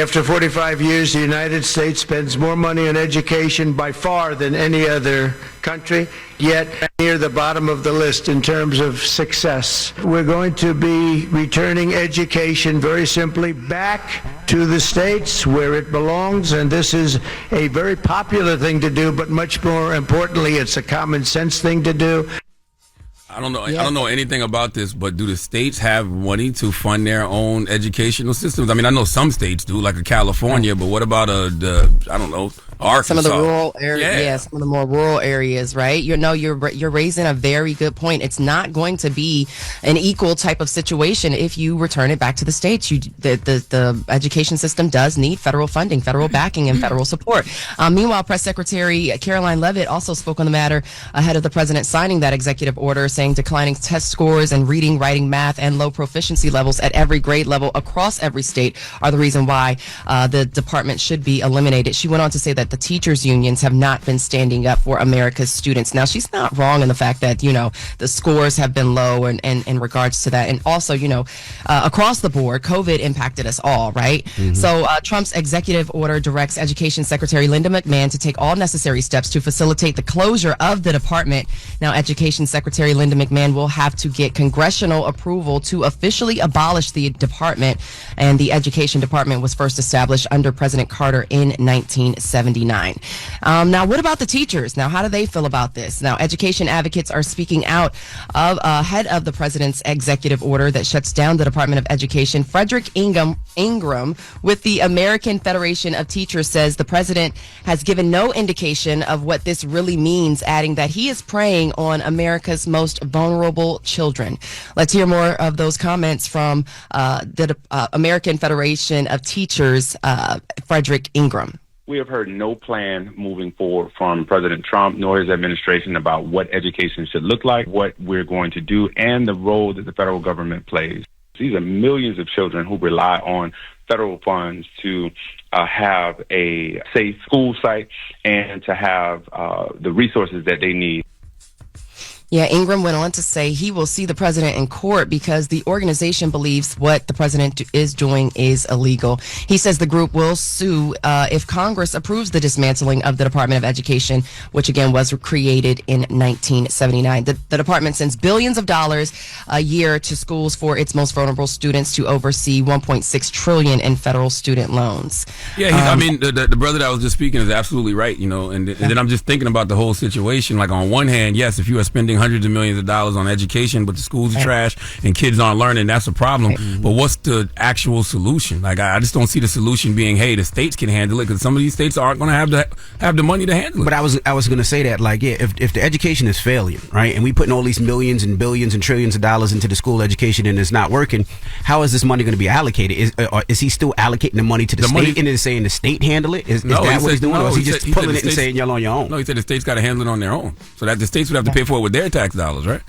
After 45 years, the United States spends more money on education by far than any other country, yet near the bottom of the list in terms of success. We're going to be returning education very simply back to the states where it belongs, and this is a very popular thing to do, but much more importantly, it's a common sense thing to do. I don't know. I don't know anything about this, but do the states have money to fund their own educational systems? I mean, I know some states do, like a California, but what about I don't know, Arkansas? Some of the rural areas, some of the more rural areas, right? You're raising a very good point. It's not going to be an equal type of situation if you return it back to the states. The education system does need federal funding, federal backing, and federal support. Meanwhile, Press Secretary Caroline Leavitt also spoke on the matter ahead of the president signing that executive order, saying declining test scores and reading, writing, math, and low proficiency levels at every grade level across every state are the reason why the department should be eliminated. She went on to say that the teachers' unions have not been standing up for America's students. Now, she's not wrong in the fact that, the scores have been low and in regards to that. And also, across the board, COVID impacted us all, right? Mm-hmm. So Trump's executive order directs Education Secretary Linda McMahon to take all necessary steps to facilitate the closure of the department. Now, Education Secretary Linda McMahon will have to get congressional approval to officially abolish the department. And the Education Department was first established under President Carter in 1979. Now, what about the teachers? Now, how do they feel about this? Now, education advocates are speaking out ahead of the president's executive order that shuts down the Department of Education. Frederick Ingram with the American Federation of Teachers says the president has given no indication of what this really means, adding that he is preying on America's most vulnerable children. Let's hear more of those comments from the American Federation of Teachers, Frederick Ingram. We have heard no plan moving forward from President Trump nor his administration about what education should look like, what we're going to do, and the role that the federal government plays. These are millions of children who rely on federal funds to have a safe school site and to have the resources that they need. Yeah, Ingram went on to say he will see the president in court because the organization believes what the president is doing is illegal. He says the group will sue if Congress approves the dismantling of the Department of Education, which again was created in 1979. The department sends billions of dollars a year to schools for its most vulnerable students to oversee $1.6 trillion in federal student loans. Yeah, the brother that I was just speaking is absolutely right, and then I'm just thinking about the whole situation. Like, on one hand, yes, if you are spending hundreds of millions of dollars on education, but the schools are trash and kids aren't learning, that's a problem. But what's the actual solution? Like, I just don't see the solution being, hey, the states can handle it, because some of these states aren't going to have the money to handle it. But I was going to say that, like, yeah, if the education is failing, right, and we putting all these millions and billions and trillions of dollars into the school education and it's not working, how is this money going to be allocated? Is he still allocating the money to the state and is saying the state handle it? Is that what he's doing, or is he just pulling it and saying y'all on your own? No, he said the states got to handle it on their own, so that the states would have to pay for it with their tax dollars, right?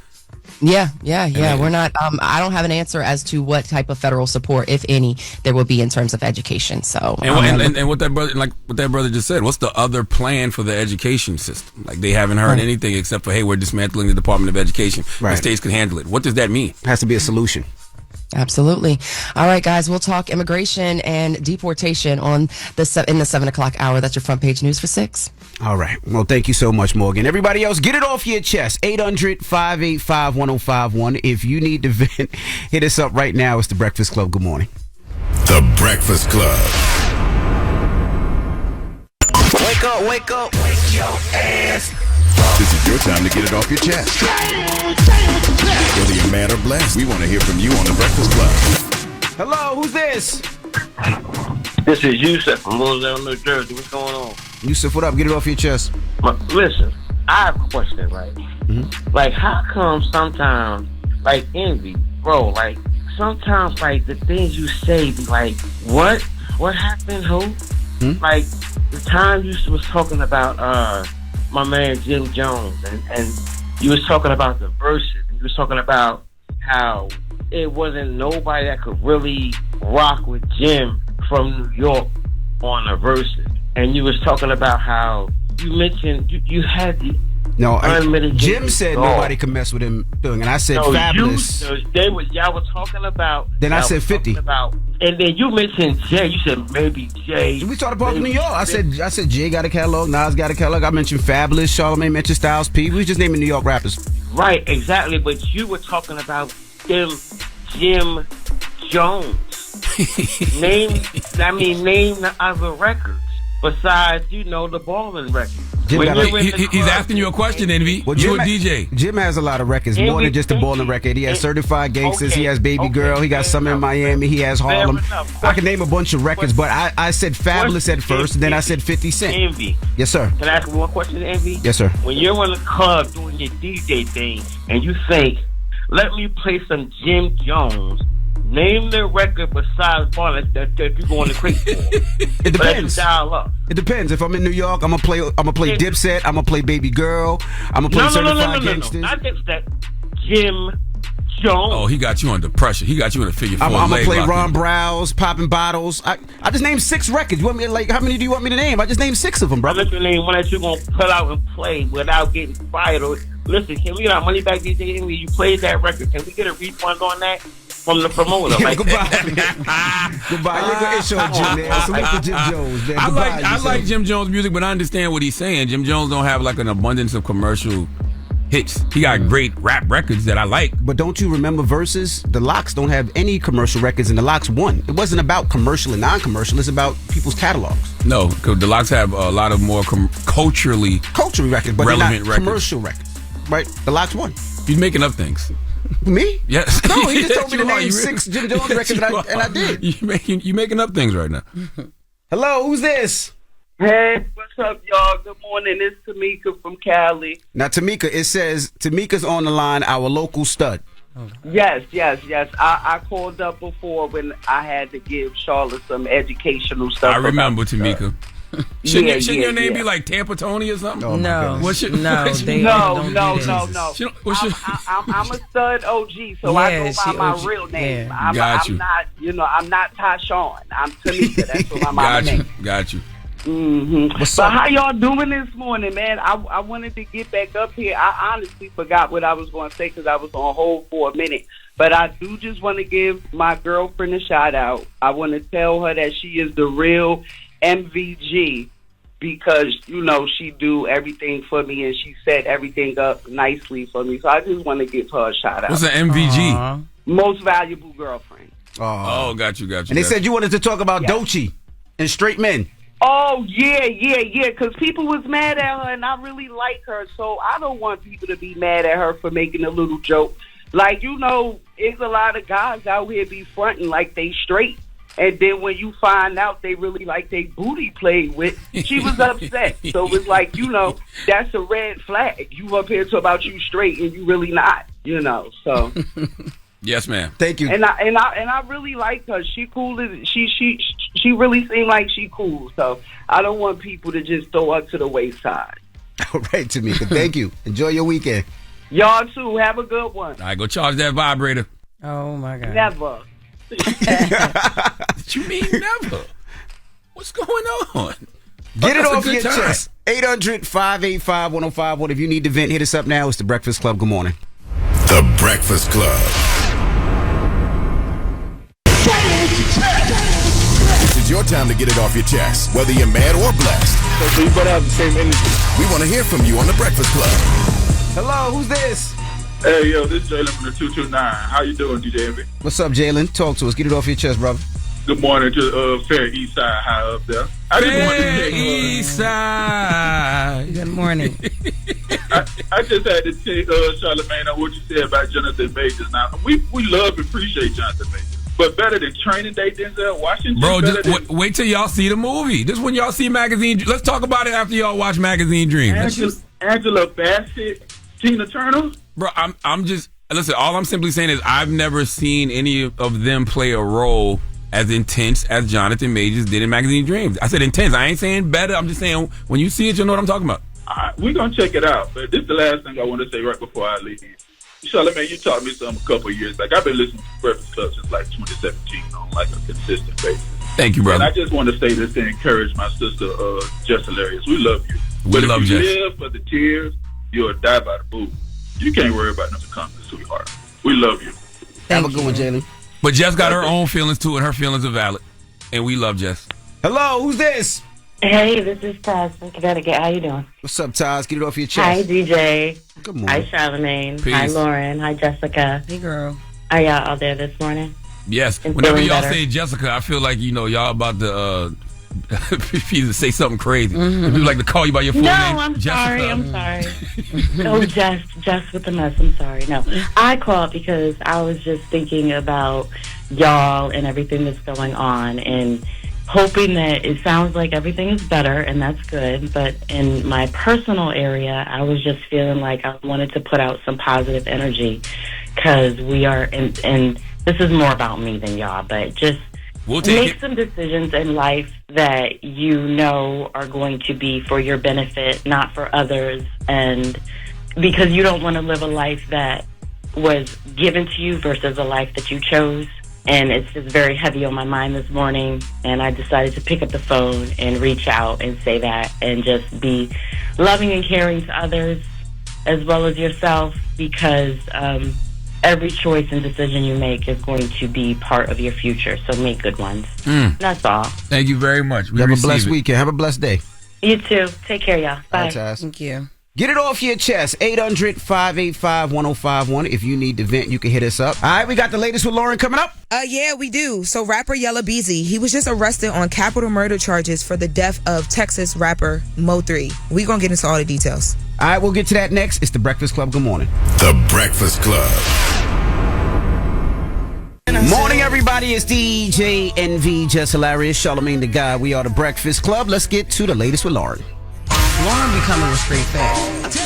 Yeah. We're not. I don't have an answer as to what type of federal support, if any, there will be in terms of education. So, and what that brother just said, what's the other plan for the education system? Like, they haven't heard anything except for, hey, we're dismantling the Department of Education. Right. The states can handle it. What does that mean? It has to be a solution. Absolutely. All right, guys, we'll talk immigration and deportation in the 7 o'clock hour. That's your front page news for 6. All right. Well, thank you so much, Morgan. Everybody else, get it off your chest. 800-585-1051. If you need to vent, hit us up right now. It's The Breakfast Club. Good morning. The Breakfast Club. Wake up, wake up. Wake your ass. This is your time to get it off your chest. Whether you're mad or blessed, we want to hear from you on The Breakfast Club. Hello, who's this? This is Yusuf from Louisville, New Jersey. What's going on? Yusuf, what up? Get it off your chest. Listen, I have a question, right? Mm-hmm. Like, how come sometimes, like, envy, bro, like, sometimes, like, the things you say be like, what? What happened, who? Mm-hmm. Like, the time you was talking about, my man Jim Jones, and you was talking about the verses, and you was talking about how it wasn't nobody that could really rock with Jim from New York on the verses, and you was talking about how you mentioned you had the No, unmitigated Jim said gall. nobody can mess with him doing, and I said Fabulous. Y'all were talking about. Then I said 50. And then you mentioned Jay. You said maybe Jay. We talked about New York. I said Jay got a catalog. Nas got a catalog. I mentioned Fabulous. Charlamagne mentioned Styles P. We was just naming New York rappers. Right, exactly. But you were talking about Jim Jones. name the other records besides, the Ballin' records. He's asking you a question, Envy. Well, you a DJ. Jim has a lot of records, more than just the Ballin' record. He has Certified Gangsters. He has Baby Girl. He got Summer in Miami. He has Harlem. I can name a bunch of records, but I said Fabulous at first, and then I said 50 Cent. Envy. Yes, sir. Can I ask one question, Envy? Yes, sir. When you're in the club doing your DJ thing, and you think, let me play some Jim Jones, name the record besides Ballin' that you're going to crate for. It depends. Dial up. It depends. If I'm in New York, I'm gonna play Dipset. I'm gonna play Baby Girl. I'm gonna play Certified Gangsters. No, not Dipset. Jim Jones. Oh, he got you under pressure. He got you in a figure 4. I'm gonna play Ron Browse, Poppin' Bottles. I just named 6 records. You want me to, how many do you want me to name? I just named 6 of them, brother. Let me name one that you're gonna put out and play without getting fired. Or listen, can we get our money back, DJ Envy? You played that record. Can we get a refund on that? From the promoter. Yeah, goodbye. Goodbye. You're going to issue Jim, man. Salute to Jim Jones, man. I like Jim Jones' music, but I understand what he's saying. Jim Jones don't have an abundance of commercial hits. He got great rap records that I like. But don't you remember Versus? The Lox don't have any commercial records, and the Lox won. It wasn't about commercial and non-commercial. It's about people's catalogs. No, because the Lox have a lot of more culturally records, but relevant not commercial records. Right? The Lox won. He's making up things. Me? Yes. No, he just told me to name 6 Jim Jones records, and I did. You making up things right now. Hello, who's this? Hey, what's up, y'all? Good morning. It's Tamika from Cali. Now, Tamika, it says Tamika's on the line, our local stud. Yes. I called up before when I had to give Charlotte some educational stuff. I remember Tamika. Shouldn't your name be like Tampa Tony or something? Oh, no. What's your, no. I'm a stud OG, so I go by my real name. Yeah. I'm not, I'm not Tyshawn. I'm Tamika. That's what my mama name. Got you. Mm-hmm. So how y'all doing this morning, man? I wanted to get back up here. I honestly forgot what I was going to say because I was on hold for a minute. But I do just want to give my girlfriend a shout out. I want to tell her that she is the real MVG because, she do everything for me and she set everything up nicely for me. So I just want to give her a shout out. What's an MVG? Aww. Most valuable girlfriend. Oh, got you. And they said you wanted to talk about Doechii and straight men. Oh, yeah, because people was mad at her, and I really like her, so I don't want people to be mad at her for making a little joke. Like, there's a lot of guys out here be fronting like they straight, and then when you find out they really like they booty played with, she was upset. So it's like, that's a red flag. You up here talking about you straight, and you really not, so... Yes, ma'am. Thank you. And I really like her. She cool. She really seemed like she cool. So I don't want people to just throw her to the wayside. All right, Tamika. Thank you. Enjoy your weekend. Y'all too. Have a good one. All right, go charge that vibrator. Oh my God. Never. What you mean never? What's going on? Get it off your chest. 800-585-1051. If you need to vent, hit us up now. It's The Breakfast Club. Good morning. The Breakfast Club. This is your time to get it off your chest, whether you're mad or blessed. So you better have the same energy. We want to hear from you on The Breakfast Club. Hello, who's this? Hey, yo, this is Jalen from the 229. How you doing, DJ Envy? What's up, Jalen? Talk to us. Get it off your chest, brother. Good morning to Fair East Side High up there. Fair East Side. Good morning. I just had to take Charlamagne on what you said about Jonathan Majors. Now, we love and appreciate Jonathan Majors. But better than Training Day, Denzel Washington. Bro, just wait till y'all see the movie. This when y'all see Magazine. Let's talk about it after y'all watch Magazine Dreams. Angela Bassett, Tina Turner. Bro, I'm just listen. All I'm simply saying is I've never seen any of them play a role as intense as Jonathan Majors did in Magazine Dreams. I said intense. I ain't saying better. I'm just saying when you see it, you'll know what I'm talking about. All right, we're gonna check it out. But this is the last thing I want to say right before I leave. Charlamagne, you taught me something a couple of years back. I've been listening to Breakfast Club since like 2017 on like a consistent basis. Thank you, brother. And I just want to say this to encourage my sister, Jess Hilarious. We love you. We love Jess. If you live for the tears, you'll die by the boo. You can't worry about nothing coming, sweetheart. We love you. Have a good one, Jalen. But Jess got her own feelings too, and her feelings are valid. And we love Jess. Hello, who's this? Hey, this is Taz from Connecticut. How you doing? What's up, Taz? Get it off your chest. Hi, DJ. Good morning. Hi, Charlamagne. Peace. Hi, Loren. Hi, Jessica. Hey, girl. Are y'all out there this morning? Yes. And Whenever feeling y'all better? say Jessica, I feel like, y'all about to either say something crazy. People like to call you by your full No, name. I'm Jessica. sorry. Oh, Jess with the mess. I'm sorry. No, I called because I was just thinking about y'all and everything that's going on and hoping that it sounds like everything is better, and that's good. But in my personal area, I was just feeling like I wanted to put out some positive energy because we are, and this is more about me than y'all, but just make some decisions in life that you know are going to be for your benefit, not for others, and because you don't want to live a life that was given to you versus a life that you chose. And it's just very heavy on my mind this morning, and I decided to pick up the phone and reach out and say that and just be loving and caring to others as well as yourself, because every choice and decision you make is going to be part of your future, so make good ones. That's all. Thank you very much. Have a blessed weekend. Have a blessed day. You too. Take care, y'all. Bye. All right, Taz. Thank you. Get it off your chest. 800-585-1051. If you need to vent, you can hit us up. All right, we got the latest with Loren coming up. Yeah, we do. So rapper Yella Beezy, he was just arrested on capital murder charges for the death of Texas rapper Mo3. We gonna get into all the details. All right, we'll get to that next. It's The Breakfast Club. Good morning. The Breakfast Club. Morning, everybody. It's DJ NV, Jess Hilarious, Charlamagne the Guy. We are The Breakfast Club. Let's get to the latest with Loren. Loren becoming a straight fact.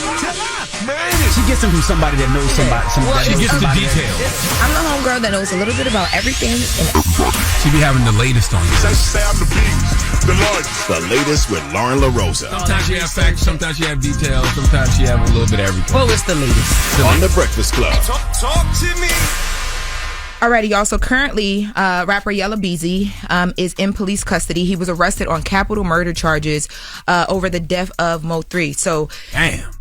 She gets them from somebody that knows somebody. She gets the details. I'm the homegirl that knows a little bit about everything. She be having the latest on you. The latest with Lauren LaRosa. Sometimes she have facts, sometimes she have details, sometimes she have a little bit of everything. Well, it's the latest. On The Breakfast Club. Talk to me. Alrighty, y'all. So currently, rapper Yella Beezy is in police custody. He was arrested on capital murder charges over the death of Mo3. So, damn.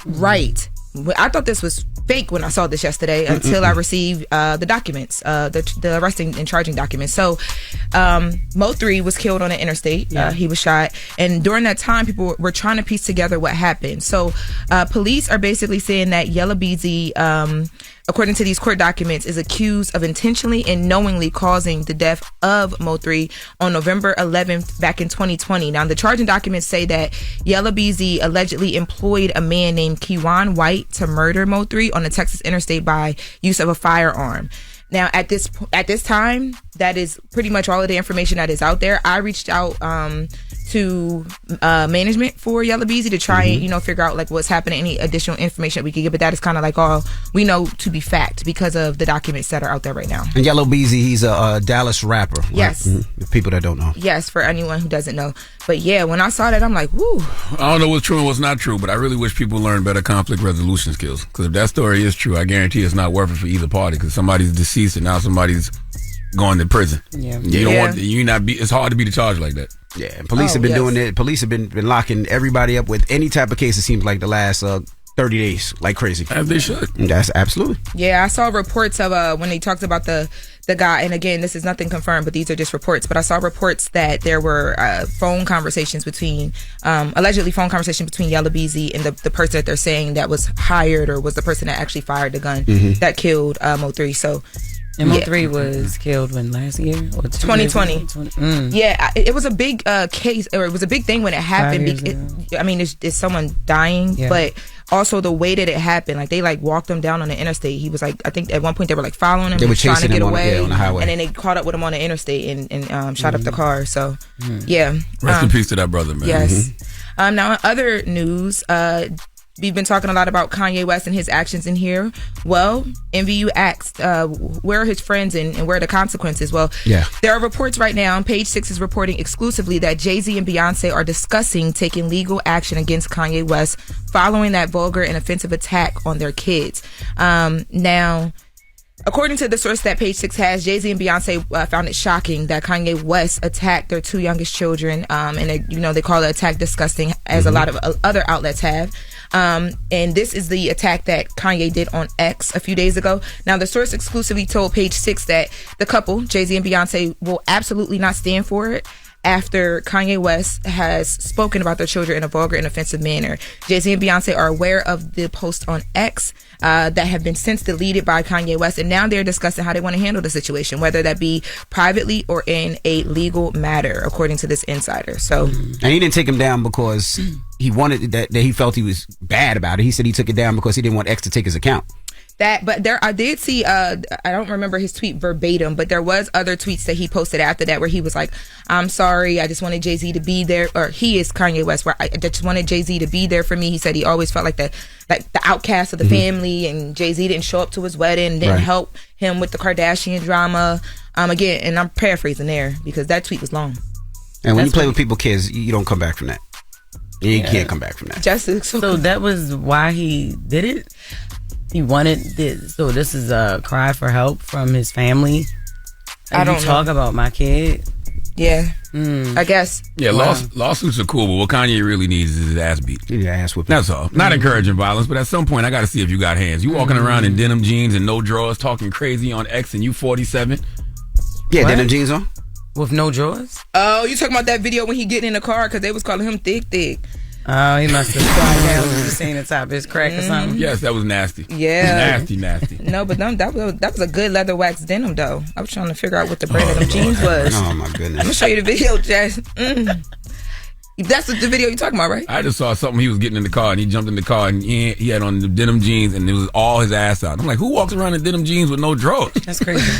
Right. I thought this was fake when I saw this yesterday until I received the documents, the arresting and charging documents. So, Mo3 was killed on an interstate. Yeah. He was shot. And during that time, people were trying to piece together what happened. So, police are basically saying that Yella Beezy, according to these court documents, is accused of intentionally and knowingly causing the death of Mo3 on November 11th back in 2020. Now, the charging documents say that Yella Beezy allegedly employed a man named Kewan White to murder Mo3 on the Texas interstate by use of a firearm. Now, at this time, that is pretty much all of the information that is out there. I reached out to management for Yella Beezy to try and figure out like what's happening, any additional information that we could get, but that is kind of like all we know to be fact because of the documents that are out there right now. And Yella Beezy, he's a Dallas rapper. Right? Yes. The people that don't know. Yes, for anyone who doesn't know. But yeah, when I saw that, I'm like, woo. I don't know what's true and what's not true, but I really wish people learned better conflict resolution skills. Because if that story is true, I guarantee it's not worth it for either party. Because somebody's deceased and now somebody's going to prison. Yeah. You don't want you not be. It's hard to be the charge like that. Yeah, and police have been doing it. Police have been locking everybody up with any type of case. It seems like the last 30 days, like crazy. As they should. That's absolutely. Yeah, I saw reports of when they talked about the guy, and again, this is nothing confirmed, but these are just reports. But I saw reports that there were phone conversations between, allegedly phone conversation between Yella Beezy and the person that they're saying that was hired or was the person that actually fired the gun that killed Mo3. So. And Mo3 was killed when last year? Or 2020. Yeah, it was a big case, or it was a big thing when it happened. It's someone dying, but also the way that it happened, like they like walked him down on the interstate. He was like, I think at one point they were like following him, they were trying to get away on the highway, and then they caught up with him on the interstate and shot up the car. So yeah, rest in peace to that brother, man. Yes. Now in other news, we've been talking a lot about Kanye West and his actions in here. Well, MVU asked, where are his friends and where are the consequences? Well, there are reports right now, and Page 6 is reporting exclusively that Jay-Z and Beyonce are discussing taking legal action against Kanye West following that vulgar and offensive attack on their kids. Now, according to the source that Page 6 has, Jay-Z and Beyonce found it shocking that Kanye West attacked their two youngest children, and they call the attack disgusting, as a lot of other outlets have. And this is the attack that Kanye did on X a few days ago. Now, the source exclusively told Page Six that the couple, Jay-Z and Beyonce, will absolutely not stand for it after Kanye West has spoken about their children in a vulgar and offensive manner. Jay-Z and Beyonce are aware of the post on X that have been since deleted by Kanye West, and now they're discussing how they want to handle the situation, whether that be privately or in a legal matter, according to this insider. So, and he didn't take him down because he wanted that he felt he was bad about it. He said he took it down because he didn't want X to take his account. But I did see, I don't remember his tweet verbatim, but there was other tweets that he posted after that where he was like, I'm sorry, I just wanted Jay-Z to be there, or he is Kanye West, where I just wanted Jay-Z to be there for me. He said he always felt like the outcast of the family, and Jay-Z didn't show up to his wedding, didn't help him with the Kardashian drama. Again, and I'm paraphrasing there because that tweet was long. And when you play with people's kids, you don't come back from that. You can't come back from that. So that was why he did it? He wanted this. So this is a cry for help from his family. I don't talk about my kid. Yeah, I guess. Yeah, lawsuits are cool, but what Kanye really needs is his ass beat. Yeah, ass whipping. That's all. Not encouraging violence, but at some point, I got to see if you got hands. You walking around in denim jeans and no drawers, talking crazy on X, and you 47. Yeah, denim jeans on with no drawers. Oh, you talking about that video when he getting in the car because they was calling him thick. Oh, he must have squatted down with the saying the top of his crack or something. Yes, that was nasty. Yeah. Nasty. No, but that was a good leather wax denim, though. I was trying to figure out what the brand of them jeans was. Oh, my goodness. I'm going to show you the video, Jess. That's the video you're talking about, right? I just saw something. He was getting in the car, and he jumped in the car, and he had on the denim jeans, and it was all his ass out. I'm like, who walks around in denim jeans with no drawers? That's crazy.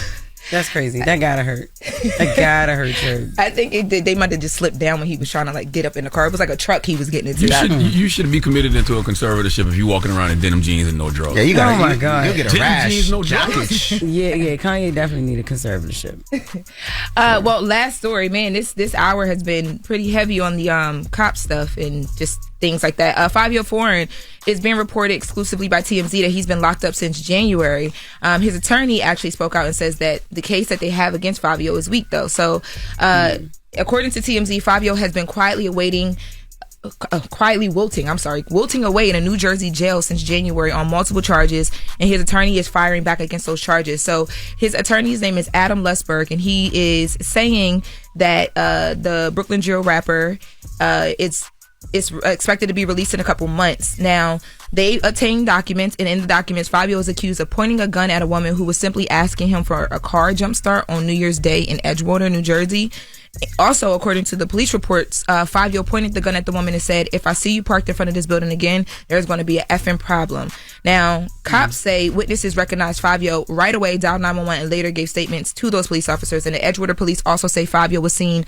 That's crazy. That gotta hurt. That gotta hurt you. I think they might have just slipped down when he was trying to get up in the car. It was like a truck he was getting into. You should be committed into a conservatorship if you walking around in denim jeans and no drawers. Yeah, you got. Oh my God, you'll get a denim rash. Jeans, no drawers. yeah. Kanye definitely need a conservatorship. Well, last story, man. This hour has been pretty heavy on the cop stuff and just things like that. Fabio Foreign is being reported exclusively by TMZ that he's been locked up since January. His attorney actually spoke out and says that the case that they have against Fabio is weak, though. So, according to TMZ, Fabio has been quietly wilting away in a New Jersey jail since January on multiple charges, and his attorney is firing back against those charges. So his attorney's name is Adam Lusberg, and he is saying that the Brooklyn drill rapper is expected to be released in a couple months. Now, they obtained documents, and in the documents, Fabio is accused of pointing a gun at a woman who was simply asking him for a car jumpstart on New Year's Day in Edgewater, New Jersey. Also, according to the police reports, Fabio pointed the gun at the woman and said, "If I see you parked in front of this building again, there's going to be an effing problem." Now, cops say witnesses recognized Fabio right away, dialed 911, and later gave statements to those police officers. And the Edgewater police also say Fabio was seen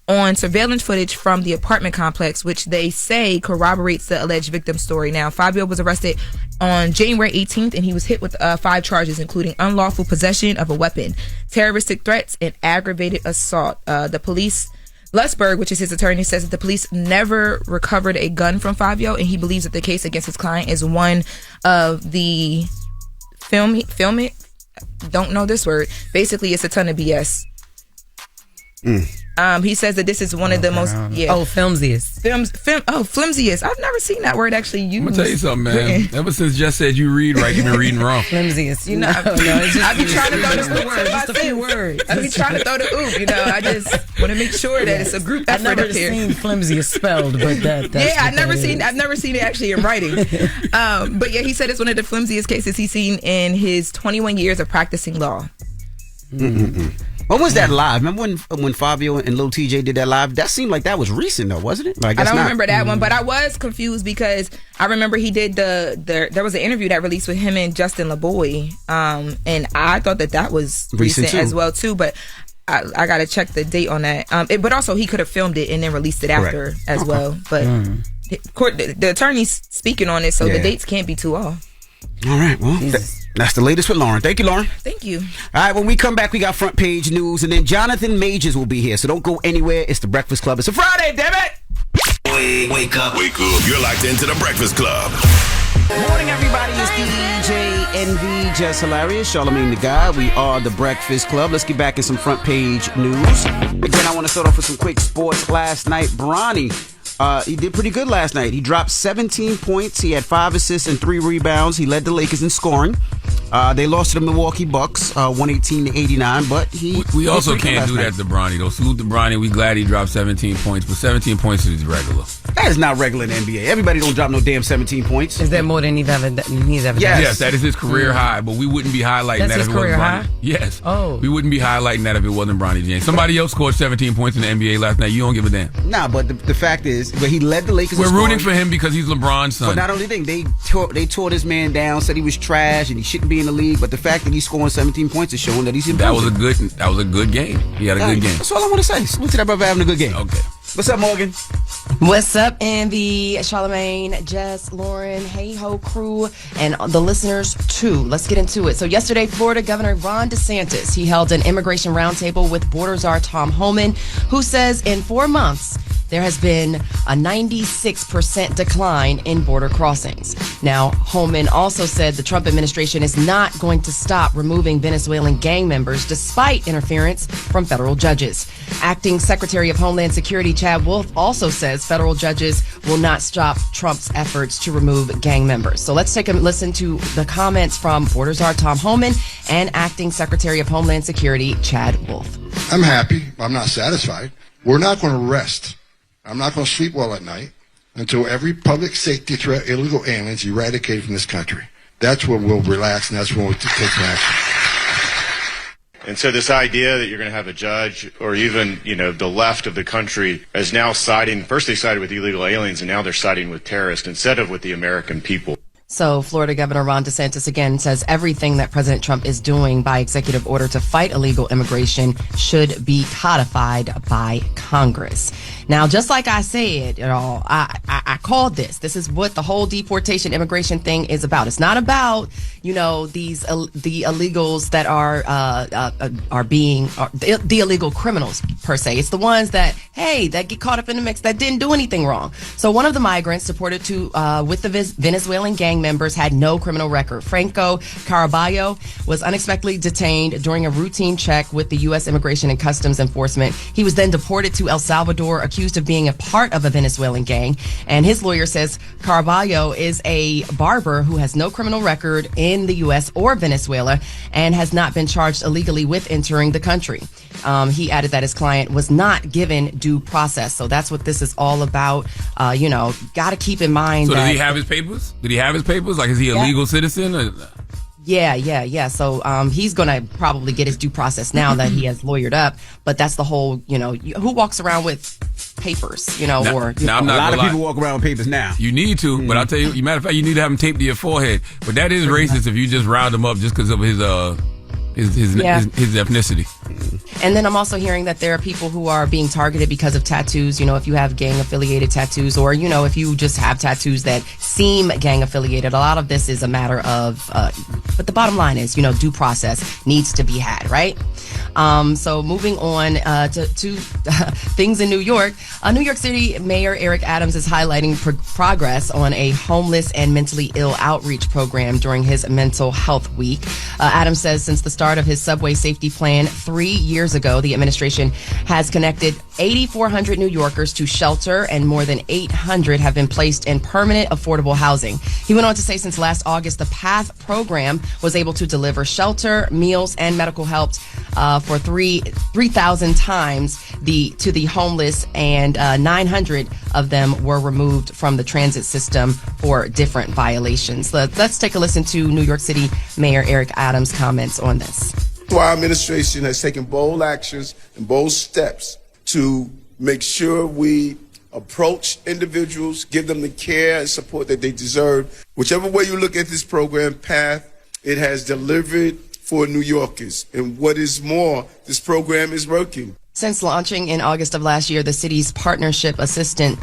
on surveillance footage from the apartment complex, which they say corroborates the alleged victim's story. Now, Fabio was arrested on January 18th, and he was hit with 5 charges, including unlawful possession of a weapon, terroristic threats, and aggravated assault. The police, Lusberg, which is his attorney, says that the police never recovered a gun from Fabio, and he believes that the case against his client is one of the film it. Don't know this word. Basically, it's a ton of BS. He says that this is one of the most flimsiest. Flimsiest. I've never seen that word actually used. I'm gonna tell you something, man. Ever since Jess said you read right, you've been reading wrong. Flimsiest. You know, I be trying to throw the oop. Just a few words. I be trying to throw the oop. You know, I just want to make sure that it's a group effort I've never up here. seen flimsiest spelled, but that's I've never seen it actually in writing. But yeah, he said it's one of the flimsiest cases he's seen in his 21 years of practicing law. When was that live? Remember when Fabio and Lil TJ did that live? That seemed like that was recent, though, wasn't it? I don't remember that one, but I was confused because I remember he did there was an interview that released with him and Justin LaBoy, and I thought that was recent as well too. But I got to check the date on that. But also he could have filmed it and then released it after as well. But the attorney's speaking on it, so the dates can't be too off. All right, well, that's the latest with Loren. Thank you, Loren. Thank you. All right, when we come back, we got front page news, and then Jonathan Majors will be here, so don't go anywhere. It's The Breakfast Club. It's a Friday, damn it! Wake up. You're locked into The Breakfast Club. Morning, everybody. It's DJ NV, Jess Hilarious, Charlamagne the Guy. We are The Breakfast Club. Let's get back in some front page news. Again, I want to start off with some quick sports. Last night, Bronny He did pretty good last night. He dropped 17 points. He had 5 assists and 3 rebounds. He led the Lakers in scoring. They lost to the Milwaukee Bucks, 118-89. But we also can't do that to Bronny though. Salute to Bronny. We glad he dropped 17 points, but 17 points is regular. That is not regular in the NBA. Everybody don't drop no damn 17 points. Is that more than he's ever done? Yes, that is his career high. But we wouldn't be highlighting that if it wasn't Bronny. High? Yes. Oh. We wouldn't be highlighting that if it wasn't Bronny James. Somebody else scored 17 points in the NBA last night. You don't give a damn. Nah, but the fact is, but he led the Lakers. We're in rooting scoring. for him because he's LeBron's son. But not only thing, they tore this man down, said he was trash and he shouldn't be in the league. But the fact that he's scoring 17 points is showing that he's improving. That was a good game. He had a good game. That's all I want to say. Salute to that brother having a good game. Okay. What's up, Morgan? What's up, Envy, Charlamagne, Jess, Loren, Hey Ho crew, and the listeners too. Let's get into it. So yesterday, Florida Governor Ron DeSantis, he held an immigration roundtable with border czar Tom Homan, who says in 4 months, there has been a 96% decline in border crossings. Now, Homan also said the Trump administration is not going to stop removing Venezuelan gang members despite interference from federal judges. Acting Secretary of Homeland Security Chad Wolf also says federal judges will not stop Trump's efforts to remove gang members. So let's take a listen to the comments from border czar Tom Homan and Acting Secretary of Homeland Security Chad Wolf. I'm happy. I'm not satisfied. We're not going to rest. I'm not going to sleep well at night until every public safety threat, illegal aliens eradicated from this country. That's when we'll relax, and that's when we'll take action. And so this idea that you're going to have a judge or even, the left of the country is now siding, first they sided with illegal aliens, and now they're siding with terrorists instead of with the American people. So Florida Governor Ron DeSantis again says everything that President Trump is doing by executive order to fight illegal immigration should be codified by Congress. Now, just like I said, I called this. This is what the whole deportation immigration thing is about. It's not about, the illegals that are being the illegal criminals per se. It's the ones that get caught up in the mix that didn't do anything wrong. So one of the migrants deported with the Venezuelan gang members had no criminal record. Franco Caraballo was unexpectedly detained during a routine check with the U.S. Immigration and Customs Enforcement. He was then deported to El Salvador, accused of being a part of a Venezuelan gang. And his lawyer says Caraballo is a barber who has no criminal record in the U.S. or Venezuela and has not been charged illegally with entering the country. He added that his client was not given due process. So that's what this is all about. Got to keep in mind So that... does he have his papers? Did he have his papers? Like, is he a legal citizen? Or? Yeah. So he's going to probably get his due process now that he has lawyered up. But that's the whole, who walks around with papers, a lot of people walk around with papers now. You need to, but I'll tell you, matter of fact, you need to have them taped to your forehead. But that is racist if you just round him up just because of his ethnicity. And then I'm also hearing that there are people who are being targeted because of tattoos. If you have gang affiliated tattoos, or if you just have tattoos that seem gang affiliated. A lot of this is a matter of but the bottom line is due process needs to be had, right? So moving on to things in New York. New York City Mayor Eric Adams is highlighting progress on a homeless and mentally ill outreach program during his mental health week. Adams says since the start of his subway safety plan 3 years ago, the administration has connected 8,400 New Yorkers to shelter, and more than 800 have been placed in permanent affordable housing. He went on to say since last August, the PATH program was able to deliver shelter, meals, and medical help for 3,000 times to the homeless, and 900 of them were removed from the transit system for different violations. Let's take a listen to New York City Mayor Eric Adams' comments on this. Our administration has taken bold actions and bold steps to make sure we approach individuals, give them the care and support that they deserve. Whichever way you look at this program, PATH, it has delivered for New Yorkers. And what is more, this program is working. Since launching in August of last year, the city's partnership assistant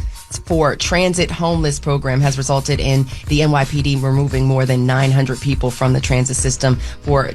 for transit homeless program has resulted in the NYPD removing more than 900 people from the transit system for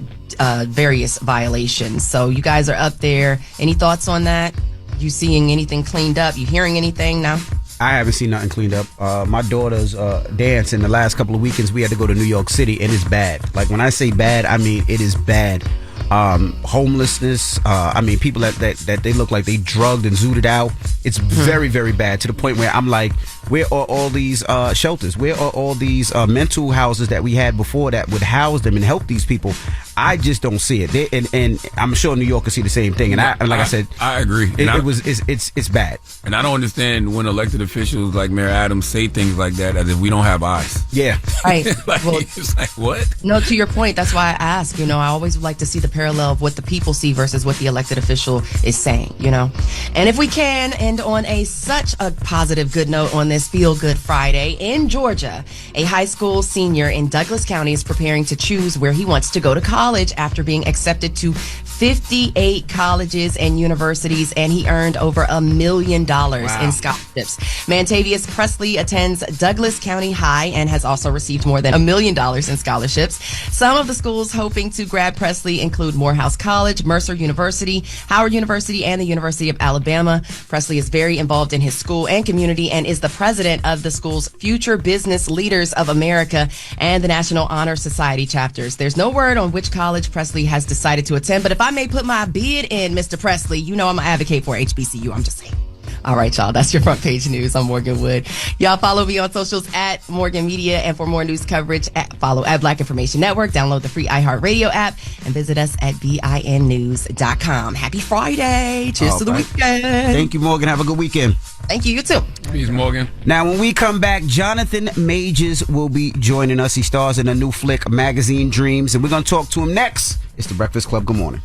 various violations. So you guys are up there. Any thoughts on that? You seeing anything cleaned up? You hearing anything now? I haven't seen nothing cleaned up. My daughter's dance in the last couple of weekends, we had to go to New York City, and it's bad. Like, when I say bad, I mean it is bad. homelessness. I mean, people that they look like they drugged and zooted out. It's very, very bad, to the point where I'm like, where are all these shelters? Where are all these mental houses that we had before that would house them and help these people? I just don't see it. And I'm sure New York can see the same thing. And I said, I agree. It's bad. And I don't understand when elected officials like Mayor Adams say things like that as if we don't have eyes. Yeah. Right. Well, it's like, what? No, to your point, that's why I ask. I always would like to see the parallel of what the people see versus what the elected official is saying, And if we can end on such a positive good note on this Feel Good Friday, in Georgia, a high school senior in Douglas County is preparing to choose where he wants to go to college after being accepted to 58 colleges and universities, and he earned over $1 million in scholarships. Mantavius Presley attends Douglas County High and has also received more than $1 million in scholarships. Some of the schools hoping to grab Presley include Morehouse College, Mercer University, Howard University, and the University of Alabama. Presley is very involved in his school and community and is the president of the school's Future Business Leaders of America and the National Honor Society chapters. There's no word on which college Presley has decided to attend, but if I may put my bid in, Mr. Presley, I'm going to advocate for HBCU. I'm just saying. All right, y'all. That's your front page news. I'm Morgan Wood. Y'all follow me on socials at Morgan Media, and for more news coverage, follow at Black Information Network. Download the free iHeartRadio app and visit us at BINnews.com. Happy Friday. Cheers to the weekend. Thank you, Morgan. Have a good weekend. Thank you. You too. Peace, Morgan. Now, when we come back, Jonathan Majors will be joining us. He stars in a new flick, Magazine Dreams, and we're going to talk to him next. It's The Breakfast Club. Good morning.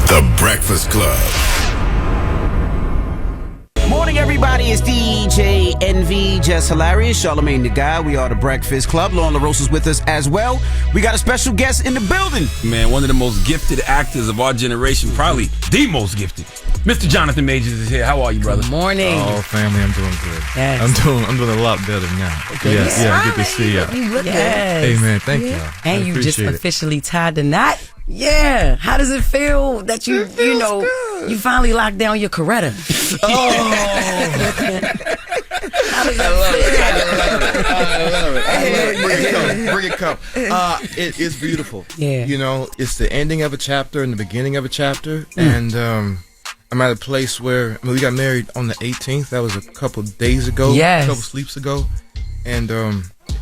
The Breakfast Club. Morning, everybody. It's DJ NV, Jess Hilarious, Charlamagne the Guy. We are The Breakfast Club. Loren LaRosa is with us as well. We got a special guest in the building. Man, one of the most gifted actors of our generation, probably the most gifted. Mr. Jonathan Majors is here. How are you, brother? Good morning. Oh, family, I'm doing good. Yes. I'm doing a lot better now. Okay. Yeah, good to see you. You look good. Hey, man, thank you. And you just officially tied the knot. Yeah. How does it feel that you finally locked down your Coretta? Oh. How does I love it. Bring it come. It is beautiful. Yeah. It's the ending of a chapter and the beginning of a chapter. And I'm at a place where we got married on the 18th. That was a couple days ago. Yes. A couple sleeps ago. And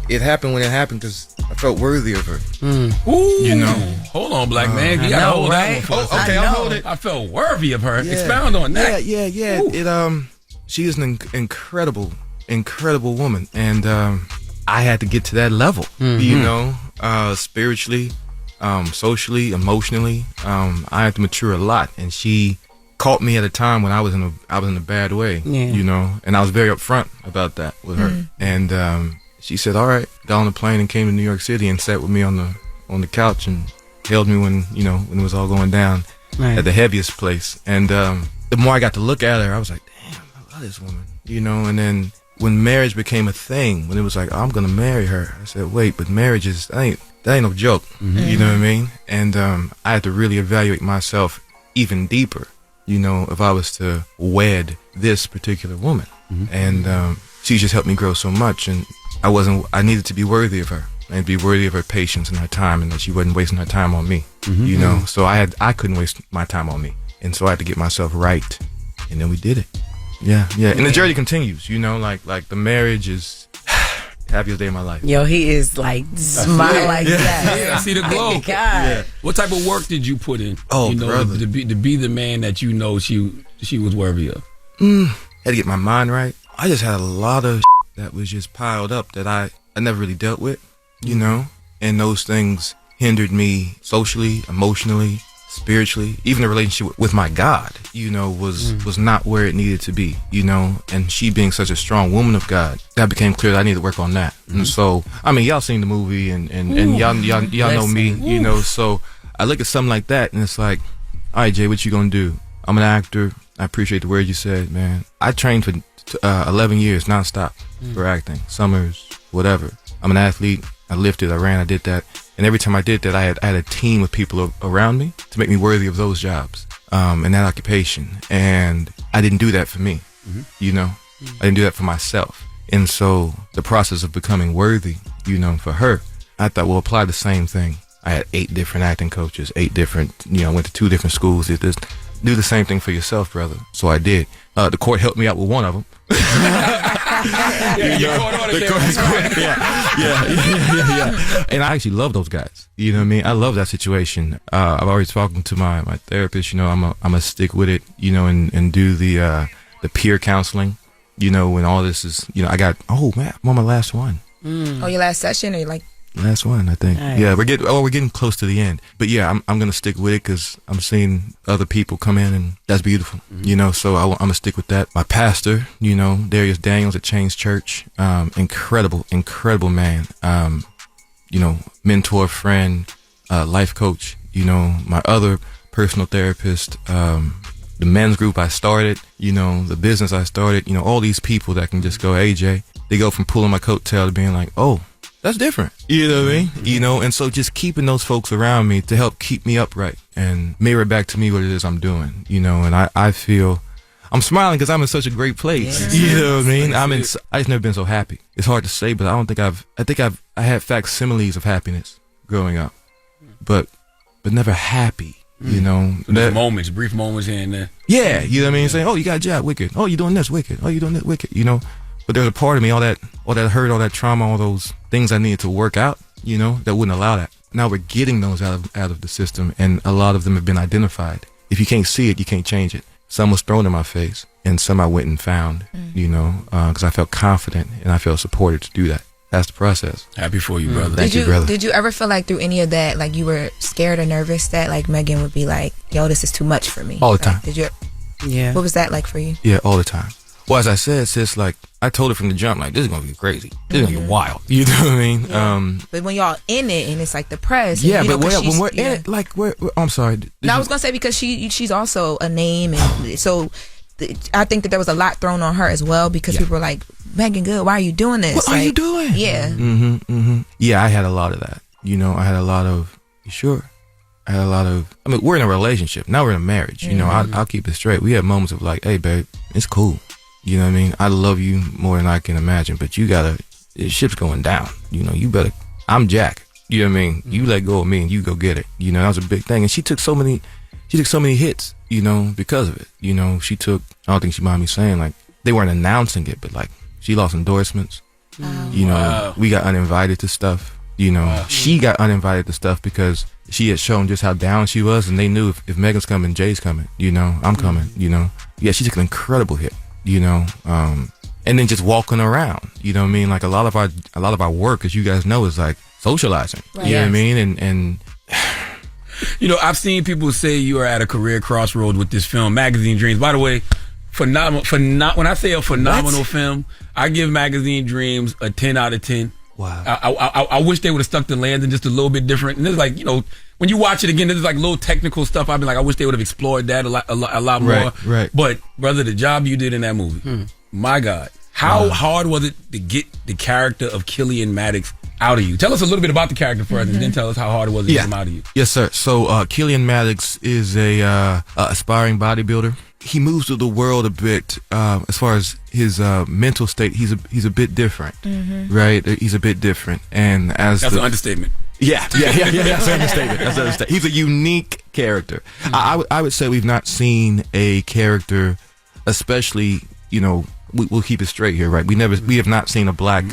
it happened when it happened because I felt worthy of her. Ooh. Hold on, black man. You gotta hold that one for us. Okay, I'll hold it. I felt worthy of her. Yeah. Expound on that. Yeah. She is an incredible woman, and I had to get to that level. Spiritually, socially, emotionally. I had to mature a lot, and she caught me at a time when I was in a bad way. And I was very upfront about that with her. And she said, "All right," got on the plane and came to New York City and sat with me on the couch and held me when it was all going down at the heaviest place. And the more I got to look at her, I was like, "Damn, I love this woman." And then when marriage became a thing, when it was like, "I'm gonna marry her," I said, "Wait, but marriage that ain't no joke." You know what I mean? And I had to really evaluate myself even deeper. If I was to wed this particular woman. And she just helped me grow so much, and I needed to be worthy of her. I needed to be worthy of her patience and her time, and that she wasn't wasting her time on me. So I couldn't waste my time on me. And so I had to get myself right. And then we did it. Yeah. And the journey continues, like the marriage is happiest day of my life. Yo, he is like smile like that. Yeah, I see the glow. Oh, God. Yeah. What type of work did you put in? Brother. To be the man that she was worthy of. Had to get my mind right. I just had a lot of that was just piled up that I never really dealt with, and those things hindered me socially, emotionally, spiritually. Even the relationship with my God, was not where it needed to be, and she being such a strong woman of God, that became clear that I needed to work on that. And so, y'all seen the movie and y'all know me, so I look at something like that and it's like, all right, Jay, what you gonna do? I'm an actor. I appreciate the word you said, man. I trained for 11 years nonstop for acting, summers, whatever. I'm an athlete. I lifted, I ran, I did that. And every time I did that, I had a team of people around me to make me worthy of those jobs and that occupation. And I didn't do that for me, I didn't do that for myself. And so the process of becoming worthy, for her, I thought, well, apply the same thing. I had 8 different acting coaches, 8 different, went to 2 different schools. Did this, do the same thing for yourself, brother. So I did. The court helped me out with one of them. Yeah. And I actually love those guys. You know what I mean? I love that situation. I've alreys talking to my therapist. I'm a stick with it. And do the peer counseling. When all this is, I got. Oh man, I'm on my last one. Oh, your last session, or like? Last one, I think. Nice. Yeah, we're getting close to the end. But yeah, I'm gonna stick with it because I'm seeing other people come in, and that's beautiful. So I'm gonna stick with that. My pastor, Darius Daniels at Chains Church, incredible man. Mentor, friend, life coach. My other personal therapist, the men's group I started, the business I started. All these people that can just go, hey Jay, they go from pulling my coattail to being like, oh, that's different. You know what I mean? And so just keeping those folks around me to help keep me upright and mirror back to me what it is I'm doing, and I feel I'm smiling because I'm in such a great place. Yeah. You know what I mean? I just never been so happy. It's hard to say, but I had facsimiles of happiness growing up, but never happy. Brief moments here and there. Yeah, you know what I mean? Saying, oh, you got a job, wicked. Oh, you doing this, wicked. Oh, you doing this, wicked. But there's a part of me, all that hurt, all that trauma, all those things I needed to work out, that wouldn't allow that. Now we're getting those out of the system, and a lot of them have been identified. If you can't see it, you can't change it. Some was thrown in my face, and some I went and found, because I felt confident and I felt supported to do that. That's the process. Happy for you, brother. Thank you, brother. Did you ever feel like through any of that, like you were scared or nervous that like Megan would be like, yo, this is too much for me? All the time. Did you? Yeah. What was that like for you? Yeah, all the time. Well, as I said, sis, like I told her from the jump, like this is gonna be crazy. This is gonna be wild. You know what I mean? Yeah. But when y'all in it and it's like the press. Yeah, and, but when we're in it, like I'm sorry. No, I was gonna say because she's also a name, and so I think that there was a lot thrown on her as well because people were like, Megan Good, why are you doing this? What are you doing? Yeah. Yeah, I had a lot of that. I had a lot of. You sure? I had a lot of. I mean, we're in a relationship now. We're in a marriage. I'll keep it straight. We have moments of like, hey, babe, it's cool. You know what I mean? I love you more than I can imagine, but the ship's going down. You better. I'm Jack. You know what I mean? You let go of me and you go get it. That was a big thing. And she took so many hits. Because of it. She took. I don't think she mind me saying like they weren't announcing it, but like she lost endorsements. Wow. We got uninvited to stuff. She got uninvited to stuff because she had shown just how down she was, and they knew if Megan's coming, Jay's coming. I'm coming. Yeah, she took an incredible hit. And then just walking around. You know what I mean? Like a lot of our work, as you guys know, is like socializing. Right. You know what I mean? And I've seen people say you are at a career crossroads with this film, Magazine Dreams. By the way, when I say a phenomenal film, I give Magazine Dreams a 10 out of 10. Wow. I wish they would have stuck the landing just a little bit different. And there's like, when you watch it again, there's like little technical stuff. I've been like, I wish they would have explored that a lot more. Right. But brother, the job you did in that movie, my God, how hard was it to get the character of Killian Maddox out of you? Tell us a little bit about the character first, and then tell us how hard it was to get him out of you. Yes, sir. So Killian Maddox is a aspiring bodybuilder. He moves through the world a bit as far as his mental state. He's a bit different, right? He's a bit different, and that's an understatement. Yeah. That's an understatement. He's a unique character. I would say we've not seen a character, especially we'll keep it straight here, right? We have not seen a black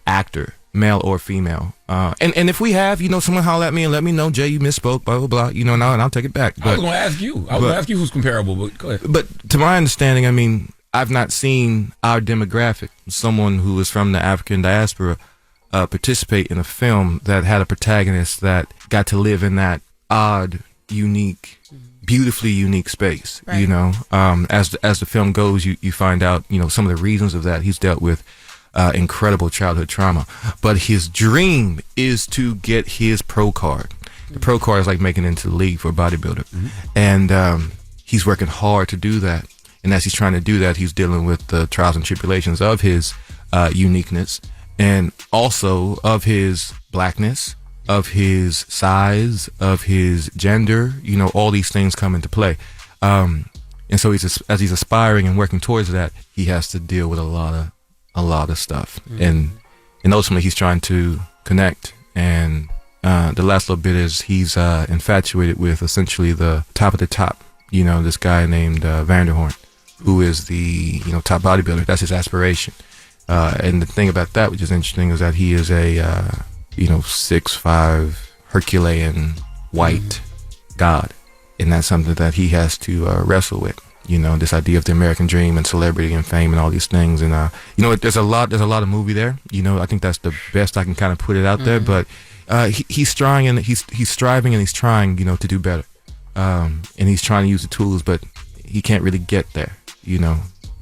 actor, male or female. And if we have, someone holler at me and let me know, Jay, you misspoke, blah, blah, blah, and I'll take it back. But, I was going to ask you. I was going to ask you who's comparable, but go ahead. But to my understanding, I mean, I've not seen our demographic, someone who is from the African diaspora, participate in a film that had a protagonist that got to live in that odd, unique, beautifully unique space. Right. As the film goes, you find out, some of the reasons of that. He's dealt with incredible childhood trauma, but his dream is to get his pro card. The pro card is like making it into the league for a bodybuilder, and he's working hard to do that. And as he's trying to do that, he's dealing with the trials and tribulations of his uniqueness, and also of his blackness, of his size, of his gender. All these things come into play. And so as he's aspiring and working towards that, he has to deal with a lot of stuff, and ultimately he's trying to connect and the last little bit is he's infatuated with essentially the top of the top. You know, this guy named Vanderhorn, who is the top bodybuilder. That's his aspiration. And the thing about that, which is interesting, is that he is a 6'5" Herculean white god, and that's something that he has to wrestle with. This idea of the American dream and celebrity and fame and all these things. And there's a lot of movie there. I think that's the best I can kind of put it out there. But he's striving and he's trying to do better. And he's trying to use the tools, but he can't really get there.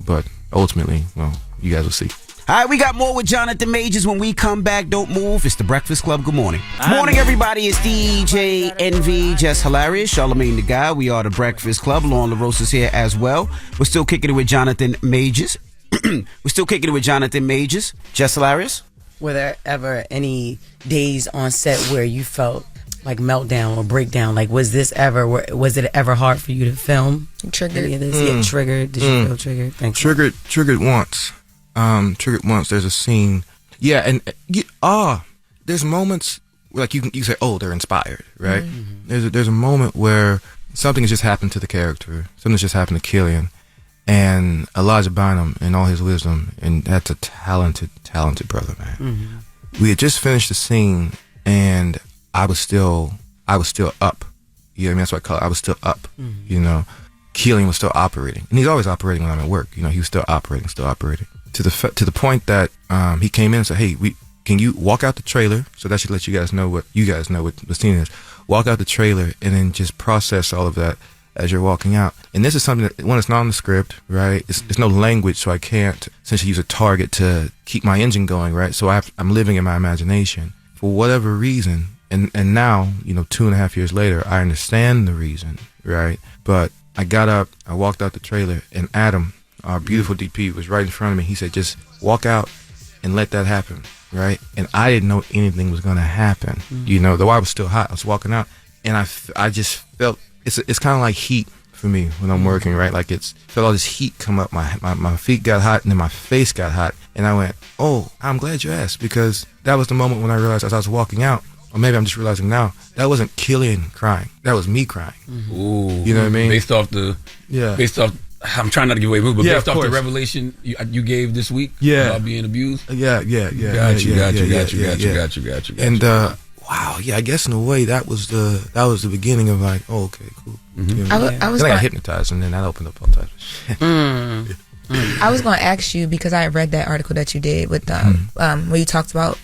But ultimately, well, you guys will see. All right, we got more with Jonathan Majors when we come back. Don't move. It's the Breakfast Club. Good morning. Morning, everybody. It's DJ Envy, Jess Hilarious, Charlamagne the Guy. We are the Breakfast Club. Loren LaRosa is here as well. We're still kicking it with Jonathan Majors. Jess Hilarious. Were there ever any days on set where you felt like meltdown or breakdown? Like, was it ever hard for you to film? Triggered. Any of this? Yeah, triggered. Did you feel triggered? Thanks. Triggered once. There's a scene. Yeah, and there's moments where, like, you say, oh, they're inspired, right? Mm-hmm. There's a moment where something has just happened to the character. Something's just happened to Killian, and Elijah Bynum, in all his wisdom, and that's a talented brother, man. Mm-hmm. We had just finished the scene, and I was still up. You know what I mean? That's what I call it. I was still up. Mm-hmm. Killian was still operating, and he's always operating when I'm at work. He was still operating. To the point that he came in and said, "Hey, can you walk out the trailer?" So that should let you guys know what the scene is. Walk out the trailer and then just process all of that as you're walking out. And this is something that, when it's not on the script, right? It's no language, so I can't essentially use a target to keep my engine going, right? So I'm living in my imagination for whatever reason. And now, 2.5 years later, I understand the reason, right? But I got up, I walked out the trailer, and Adam, our beautiful DP, was right in front of me. He said, just walk out and let that happen, right? And I didn't know anything was going to happen, though I was still hot. I was walking out, and I just felt, it's kind of like heat for me when I'm working, right? Like felt all this heat come up. My feet got hot, and then my face got hot. And I went, oh, I'm glad you asked, because that was the moment when I realized as I was walking out, or maybe I'm just realizing now, that wasn't Killian crying. That was me crying. Ooh, you know what I mean? Based off, I'm trying not to give away, but based off the revelation you gave this week about being abused. Yeah. Got you. And wow, yeah, I guess in a way that was the beginning of like, oh, okay, cool. Mm-hmm. I got hypnotized, and then that opened up all types of shit. I was going to ask you, because I read that article that you did with where you talked about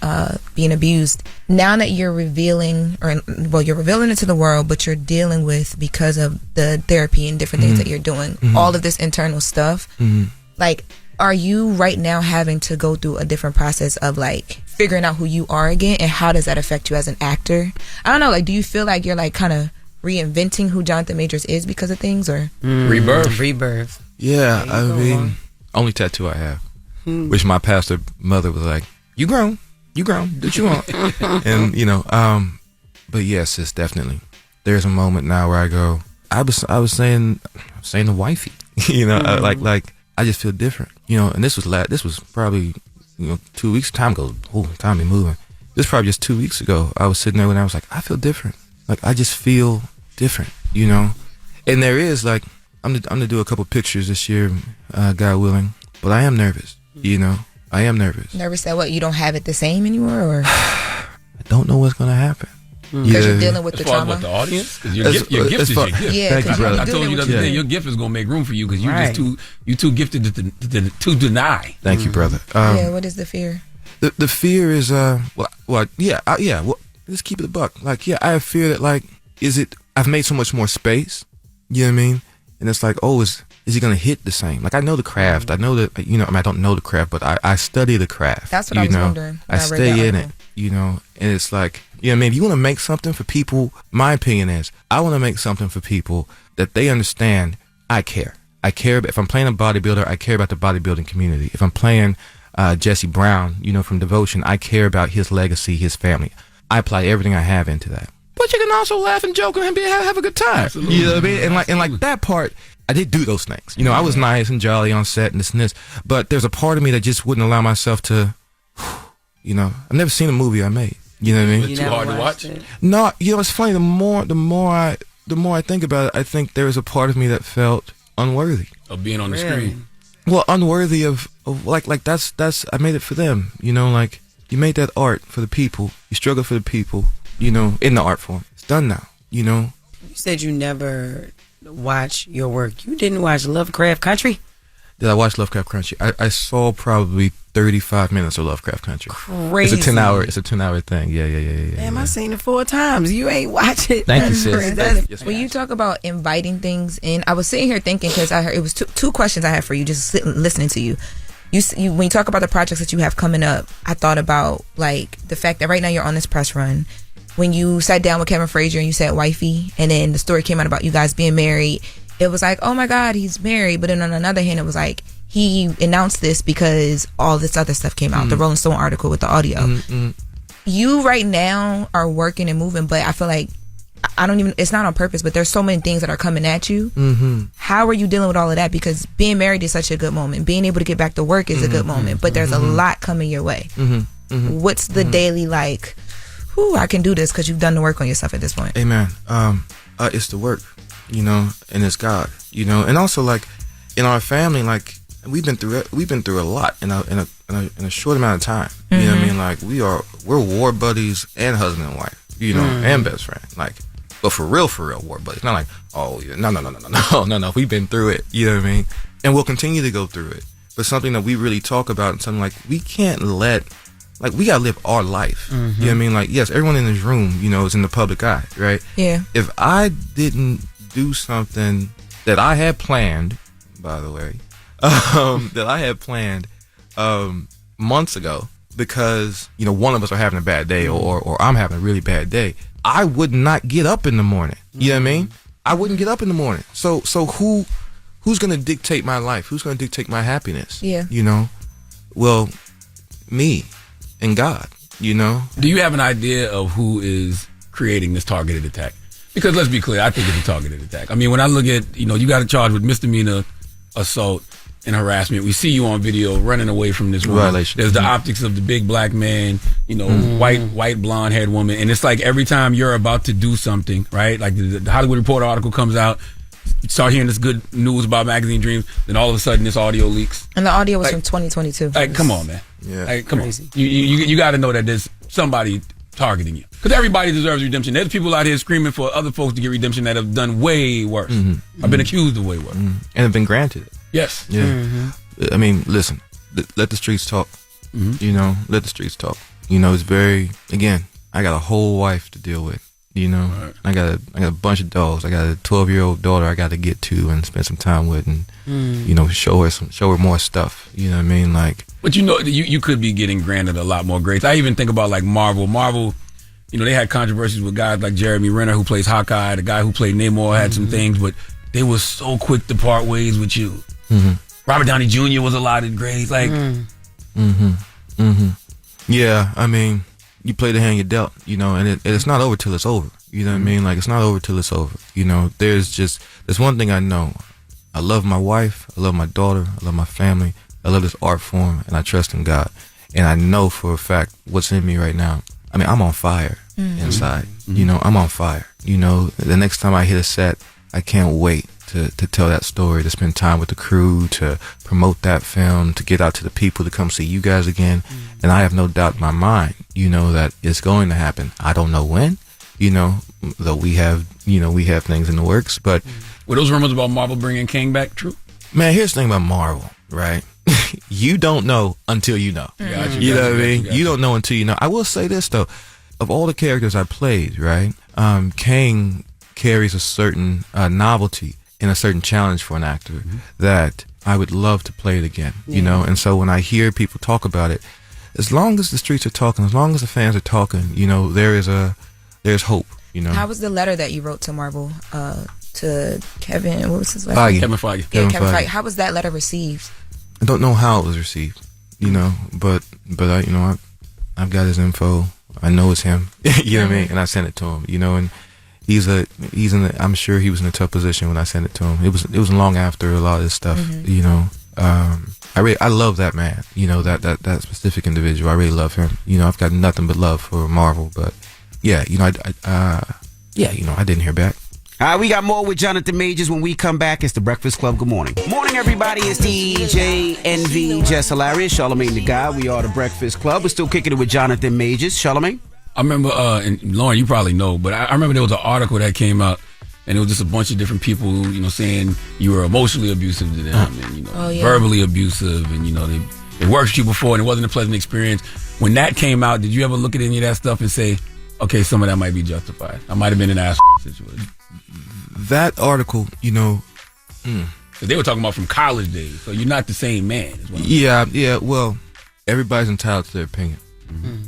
being abused. Now that you're revealing it to the world, but you're dealing with, because of the therapy and different things that you're doing, all of this internal stuff. Like, are you right now having to go through a different process of like figuring out who you are again, and how does that affect you as an actor? I don't know. Like, do you feel like you're like kind of reinventing who Jonathan Majors is because of things, or rebirth? Yeah, I mean, only tattoo I have, which my pastor mother was like, you grown, do what you want. And, but yes, it's definitely, there's a moment now where I go, I was saying to wifey, like I just feel different, and this was probably, 2 weeks, time goes, time be moving. This was probably just 2 weeks ago. I was sitting there and I was like, I feel different. Like, I just feel different, and there is like, I'm gonna do a couple pictures this year, God willing. But I am nervous, I am nervous. Nervous that what, you don't have it the same anymore, or? I don't know what's gonna happen. Because you're dealing with the trauma. What, the audience? Your gift is your gift. Yeah, thank you, brother. I told you the other day, your gift is gonna make room for you, because you too gifted to deny. Thank you, brother. What is the fear? The fear is let's keep it a buck. Like, I have fear that, like, I've made so much more space. You know what I mean? And it's like, oh, is he gonna hit the same? Like, I know the craft. I know that, I don't know the craft, but I study the craft. That's what I was wondering. I stay in it, and it's like, if you want to make something for people, my opinion is, I want to make something for people that they understand I care. If I'm playing a bodybuilder, I care about the bodybuilding community. If I'm playing Jesse Brown, from Devotion, I care about his legacy, his family. I apply everything I have into that. But you can also laugh and joke and have a good time. Absolutely. You know what I mean? And like that part, I did do those things. I was nice and jolly on set and this and this. But there's a part of me that just wouldn't allow myself to, I've never seen a movie I made. You know what I mean? It's too hard to watch. No, it's funny. The more I think about it, I think there was a part of me that felt unworthy of being on the screen. Well, unworthy of like that's I made it for them. Like you made that art for the people. You struggle for the people. In the art form. It's done now. You said you never watch your work. You didn't watch Lovecraft Country? Did I watch Lovecraft Country? I saw probably 35 minutes of Lovecraft Country. Crazy. It's a 10-hour thing. Yeah. Damn, I seen it 4 times. You ain't watch it. Thank you, sis. Yes, when you talk about inviting things in, I was sitting here thinking, because I heard it was two questions I had for you, just listening to you. You when you talk about the projects that you have coming up, I thought about like the fact that right now you're on this press run. When you sat down with Kevin Frazier and you said wifey, and then the story came out about you guys being married, it was like, oh my God, he's married. But then on another hand, it was like, he announced this because all this other stuff came out, the Rolling Stone article with the audio. You right now are working and moving, but I feel like it's not on purpose, but there's so many things that are coming at you. How are you dealing with all of that? Because being married is such a good moment. Being able to get back to work is a good moment, but there's a lot coming your way. What's the daily like, I can do this, because you've done the work on yourself at this point? Amen. It's the work, and it's God, and also like in our family, like we've been through a lot in a short amount of time. You know what I mean? Like we're war buddies and husband and wife, and best friend. Like, but for real war buddies. Not like, oh yeah, no. We've been through it. You know what I mean? And we'll continue to go through it. But something that we really talk about, and something like we can't let. Like, we gotta live our life. You know what I mean? Like, yes, everyone in this room, is in the public eye, right? Yeah. If I didn't do something that I had planned, by the way, that I had planned months ago, because, one of us are having a bad day or I'm having a really bad day, I would not get up in the morning. You know what I mean? I wouldn't get up in the morning. So who's gonna dictate my life? Who's gonna dictate my happiness? Yeah. Well, me. And God, Do you have an idea of who is creating this targeted attack? Because let's be clear, I think it's a targeted attack. I mean, when I look at, you got a charge with misdemeanor assault and harassment. We see you on video running away from this woman. Violation. There's the optics of the big black man, white blonde haired woman. And it's like every time you're about to do something, right? Like the Hollywood Reporter article comes out, you start hearing this good news about Magazine Dreams, then all of a sudden this audio leaks. And the audio was from 2022. Like, come on, man. Yeah. Like, come on. You got to know that there's somebody targeting you. Because everybody deserves redemption. There's people out here screaming for other folks to get redemption that have done way worse. I've been accused of way worse. And have been granted it. Yes. Yeah. I mean, listen, let the streets talk. Let the streets talk. It's very, again, I got a whole wife to deal with. Right. I got a bunch of dogs. I got a 12-year-old daughter I got to get to and spend some time with, and show her more stuff. You know what I mean? Like, but you could be getting granted a lot more grace. I even think about like Marvel. Marvel, they had controversies with guys like Jeremy Renner, who plays Hawkeye. The guy who played Namor had some things, but they were so quick to part ways with you. Robert Downey Jr. was allotted grace. Like, yeah. I mean, you play the hand you dealt, and it's not over till it's over. You know what I mean? Like, it's not over till it's over. There's one thing I know. I love my wife. I love my daughter. I love my family. I love this art form, and I trust in God. And I know for a fact what's in me right now. I mean, I'm on fire inside. I'm on fire. The next time I hit a set, I can't wait to tell that story, to spend time with the crew, to promote that film, to get out to the people, to come see you guys again. And I have no doubt in my mind, that it's going to happen. I don't know when, though we have things in the works, but. Were those rumors about Marvel bringing King back true? Man, here's the thing about Marvel, right? You don't know until you know. You know what I mean? You don't know until you know. I will say this, though. Of all the characters I played, right, King carries a certain novelty and a certain challenge for an actor that I would love to play it again, And so when I hear people talk about it, as long as the streets are talking, as long as the fans are talking, there's hope, How was the letter that you wrote to Marvel, to Kevin? What was his last name? Kevin Feige. Yeah, Kevin Feige. How was that letter received? I don't know how it was received, but I, I've got his info. I know it's him. You know what I mean? And I sent it to him. And I'm sure he was in a tough position when I sent it to him. It was long after a lot of this stuff, I love that man. You know, that specific individual. I really love him. You know, I've got nothing but love for Marvel. But yeah, you know, I didn't hear back. All right, we got more with Jonathan Majors when we come back. It's the Breakfast Club. Good morning. Morning, everybody. It's DJ NV, Jess Hilarious, Charlamagne the Guy. We are the Breakfast Club. We're still kicking it with Jonathan Majors. Charlamagne? I remember, and Loren, you probably know, but I remember there was an article that came out, and it was just a bunch of different people, you know, saying you were emotionally abusive to them, and, you know, verbally abusive, and, you know, they worked with you before, and it wasn't a pleasant experience. When that came out, did you ever look at any of that stuff and say, okay, some of that might be justified? I might have been in an ass situation. That article, you know, they were talking about from college days, so you're not the same man. Is what I'm yeah. Well, everybody's entitled to their opinion. Mm-hmm.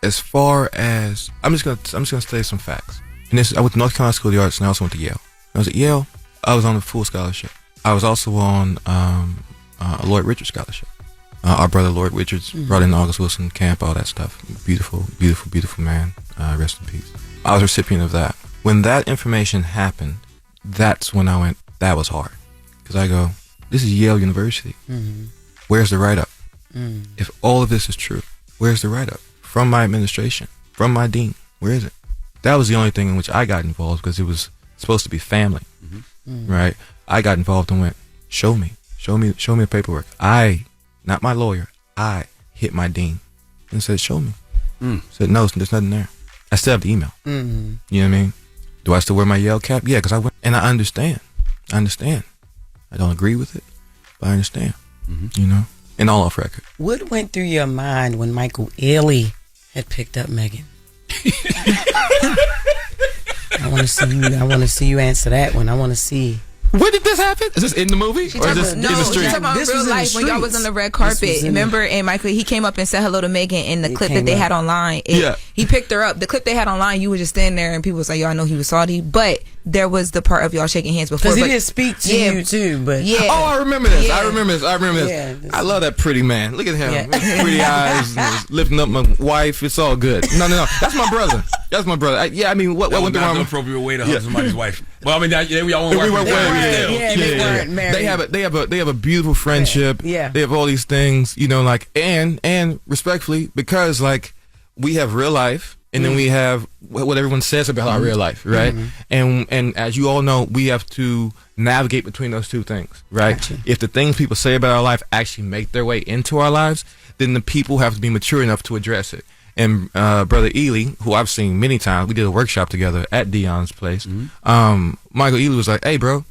As far as I'm just gonna say some facts. And I went to North Carolina School of the Arts, and I also went to Yale. I was at Yale. I was on a full scholarship. I was also on a Lloyd Richards scholarship. Our brother Lloyd Richards brought in the August Wilson camp, all that stuff. Beautiful, beautiful, beautiful man. Rest in peace. I was a recipient of that. When that information happened, that's when I went, that was hard. Because I go, this is Yale University. Mm-hmm. Where's the write-up? If all of this is true, where's the write-up? From my administration, from my dean, where is it? That was the only thing in which I got involved, because it was supposed to be family, right? I got involved and went, show me the paperwork. Not my lawyer, I hit my dean and said, show me. Said, no, there's nothing there. I still have the email. You know what I mean? Do I still wear my Yale cap? Yeah, because I went, and I understand. I don't agree with it, but I understand. You know, and all off record. What went through your mind when Michael Ealy had picked up Megan? I want to see you answer that one. I want to see. When did this happen? Is this in the movie? Or is this in the street? She's talking about real life when y'all was on the red carpet. Remember, and Michael, he came up and said hello to Megan in the clip that they had online. He picked her up. The clip they had online, you were just standing there and people was like, yo, I know he was salty. But there was the part of y'all shaking hands before. Because he didn't speak to you too, but. Yeah. Oh, I remember this. I remember this. Yeah, I love that pretty man. Look at him. Pretty eyes, lifting up my wife. It's all good. No. That's my brother. I mean, what went through my mind? That's the appropriate way to hug somebody's wife. Well, I mean, we all want to they weren't married. They have a beautiful friendship. Yeah. They have all these things, you know, like, and respectfully, because like we have real life and then we have what everyone says about our real life, right? And as you all know, we have to navigate between those two things, right? Gotcha. If the things people say about our life actually make their way into our lives, then the people have to be mature enough to address it. And Brother Ealy, who I've seen many times, we did a workshop together at Dion's place. Michael Ealy was like, hey, bro,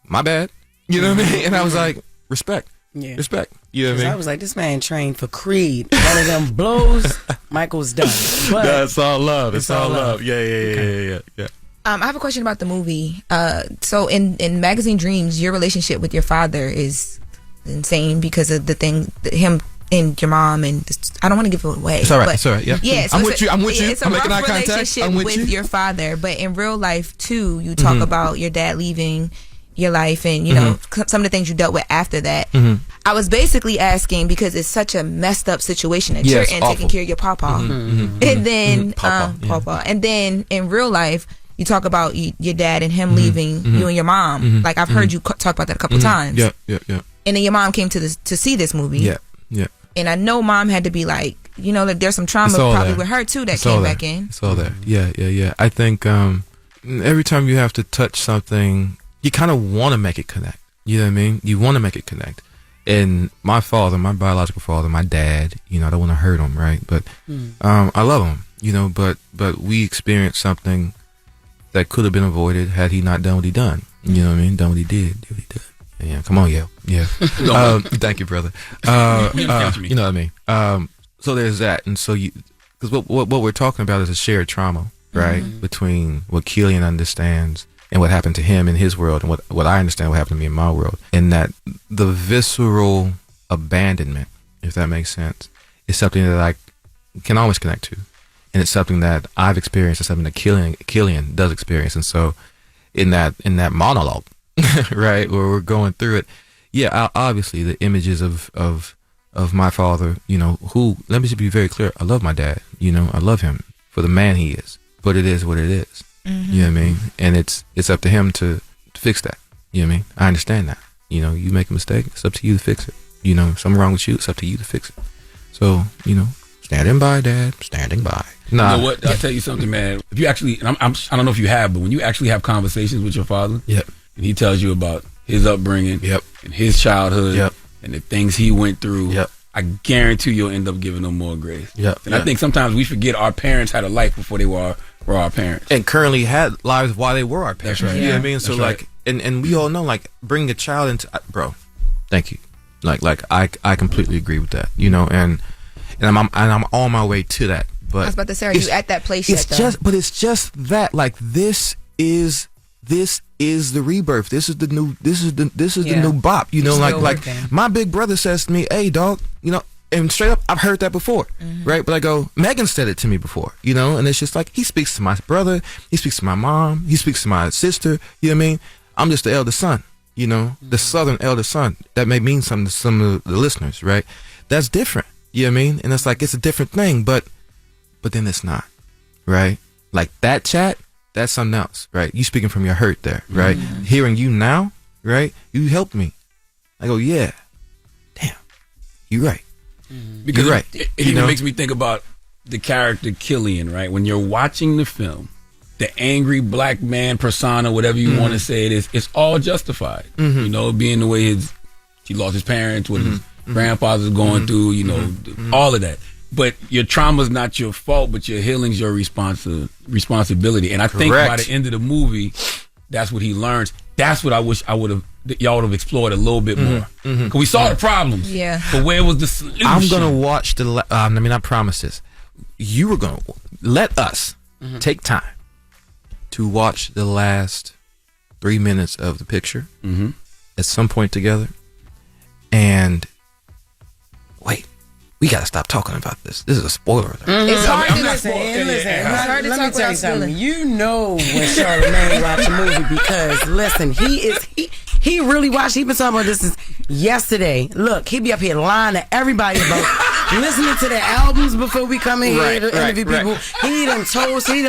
my bad. You know what I mean? And I was like, respect. Respect. You know what I mean? I was like, this man trained for Creed. One of them blows, Michael's done. But that's all love. It's all love. Yeah. I have a question about the movie. So in Magazine Dreams, your relationship with your father is insane because of the thing, him and your mom, and I don't want to give it away. It's all right. Yeah. So I'm with you. It's a rough relationship with your father, but in real life too, you talk about your dad leaving your life and, you know, some of the things you dealt with after that. I was basically asking because it's such a messed up situation that you're in, taking care of your papa. And then papa. And then in real life, you talk about your dad and him leaving you and your mom. Like I've heard you talk about that a couple times. Yeah. And then your mom came to see this movie. Yeah. And I know mom had to be like, you know, that there's some trauma probably with her too that came back in. It's all there. Yeah. I think every time you have to touch something, you kind of want to make it connect. You know what I mean? You want to make it connect. And my father, my biological father, my dad, you know, I don't want to hurt him, right? But I love him, you know, but we experienced something that could have been avoided had he not done what he done. You know what I mean? Done what he did. Yeah, come on, yeah. Thank you, brother. You know what I mean? So there's that, and so because what we're talking about is a shared trauma, right? Between what Killian understands and what happened to him in his world, and what I understand what happened to me in my world, and that the visceral abandonment, if that makes sense, is something that I can always connect to, and it's something that I've experienced, and something that Killian does experience, and so in that monologue. Right, where we're going through it, obviously the images of my father, you know, who, let me just be very clear, I love my dad, you know, I love him for the man he is, but it is what it is. You know what I mean? And it's up to him to fix that. You know what I mean? I understand that. You know, you make a mistake, it's up to you to fix it. You know, if something wrong with you, it's up to you to fix it. So, you know, standing by, Dad, standing by. Nah. You know what? I'll tell you something, man. If you actually, and I don't know if you have, but when you actually have conversations with your father, yep, and he tells you about his upbringing, yep, and his childhood, yep, and the things he went through, yep, I guarantee you'll end up giving them more grace. Yep. And I think sometimes we forget our parents had a life before they were our parents. And currently had lives while they were our parents. That's right. You know what I mean? So That's like, and we all know, like, bringing a child into, bro, thank you. Like I completely agree with that. You know, and I'm on my way to that. But I was about to say, are you at that place yet? But it's just that, like, this is the rebirth. This is the new the new bop. You know, like my big brother says to me, "Hey, dog," you know, and straight up, I've heard that before, right? But I go, Megan said it to me before, you know, and it's just like, he speaks to my brother, he speaks to my mom, he speaks to my sister. You know what I mean? I'm just the elder son, you know, the southern elder son. That may mean something to some of the listeners, right? That's different. You know what I mean? And it's like, it's a different thing, but then it's not, right? Like that chat, that's something else, right? You speaking from your hurt there, right? Hearing you now, right? You helped me. I go, yeah, damn, you're right. Because you're right. It even makes me think about the character Killian, right? When you're watching the film, the angry black man persona, whatever you want to say it is, it's all justified. You know, being the way he lost his parents, what his grandfather's going through, you know, all of that. But your trauma's not your fault, but your healing's your responsibility. And I think by the end of the movie, that's what he learns. That's what I wish y'all would have explored a little bit more. Because we saw the problems. Yeah. But where was the solution? I'm going to watch I promise this. You were going to let us take time to watch the last 3 minutes of the picture at some point together. And wait, we got to stop talking about this. This is a spoiler. It's hard to listen. It's hard to talk without something. You know when Charlamagne watch a movie because listen, he really watched. He been talking about this since yesterday. Look, he be up here lying to everybody about listening to the albums before we come in here to interview people. He done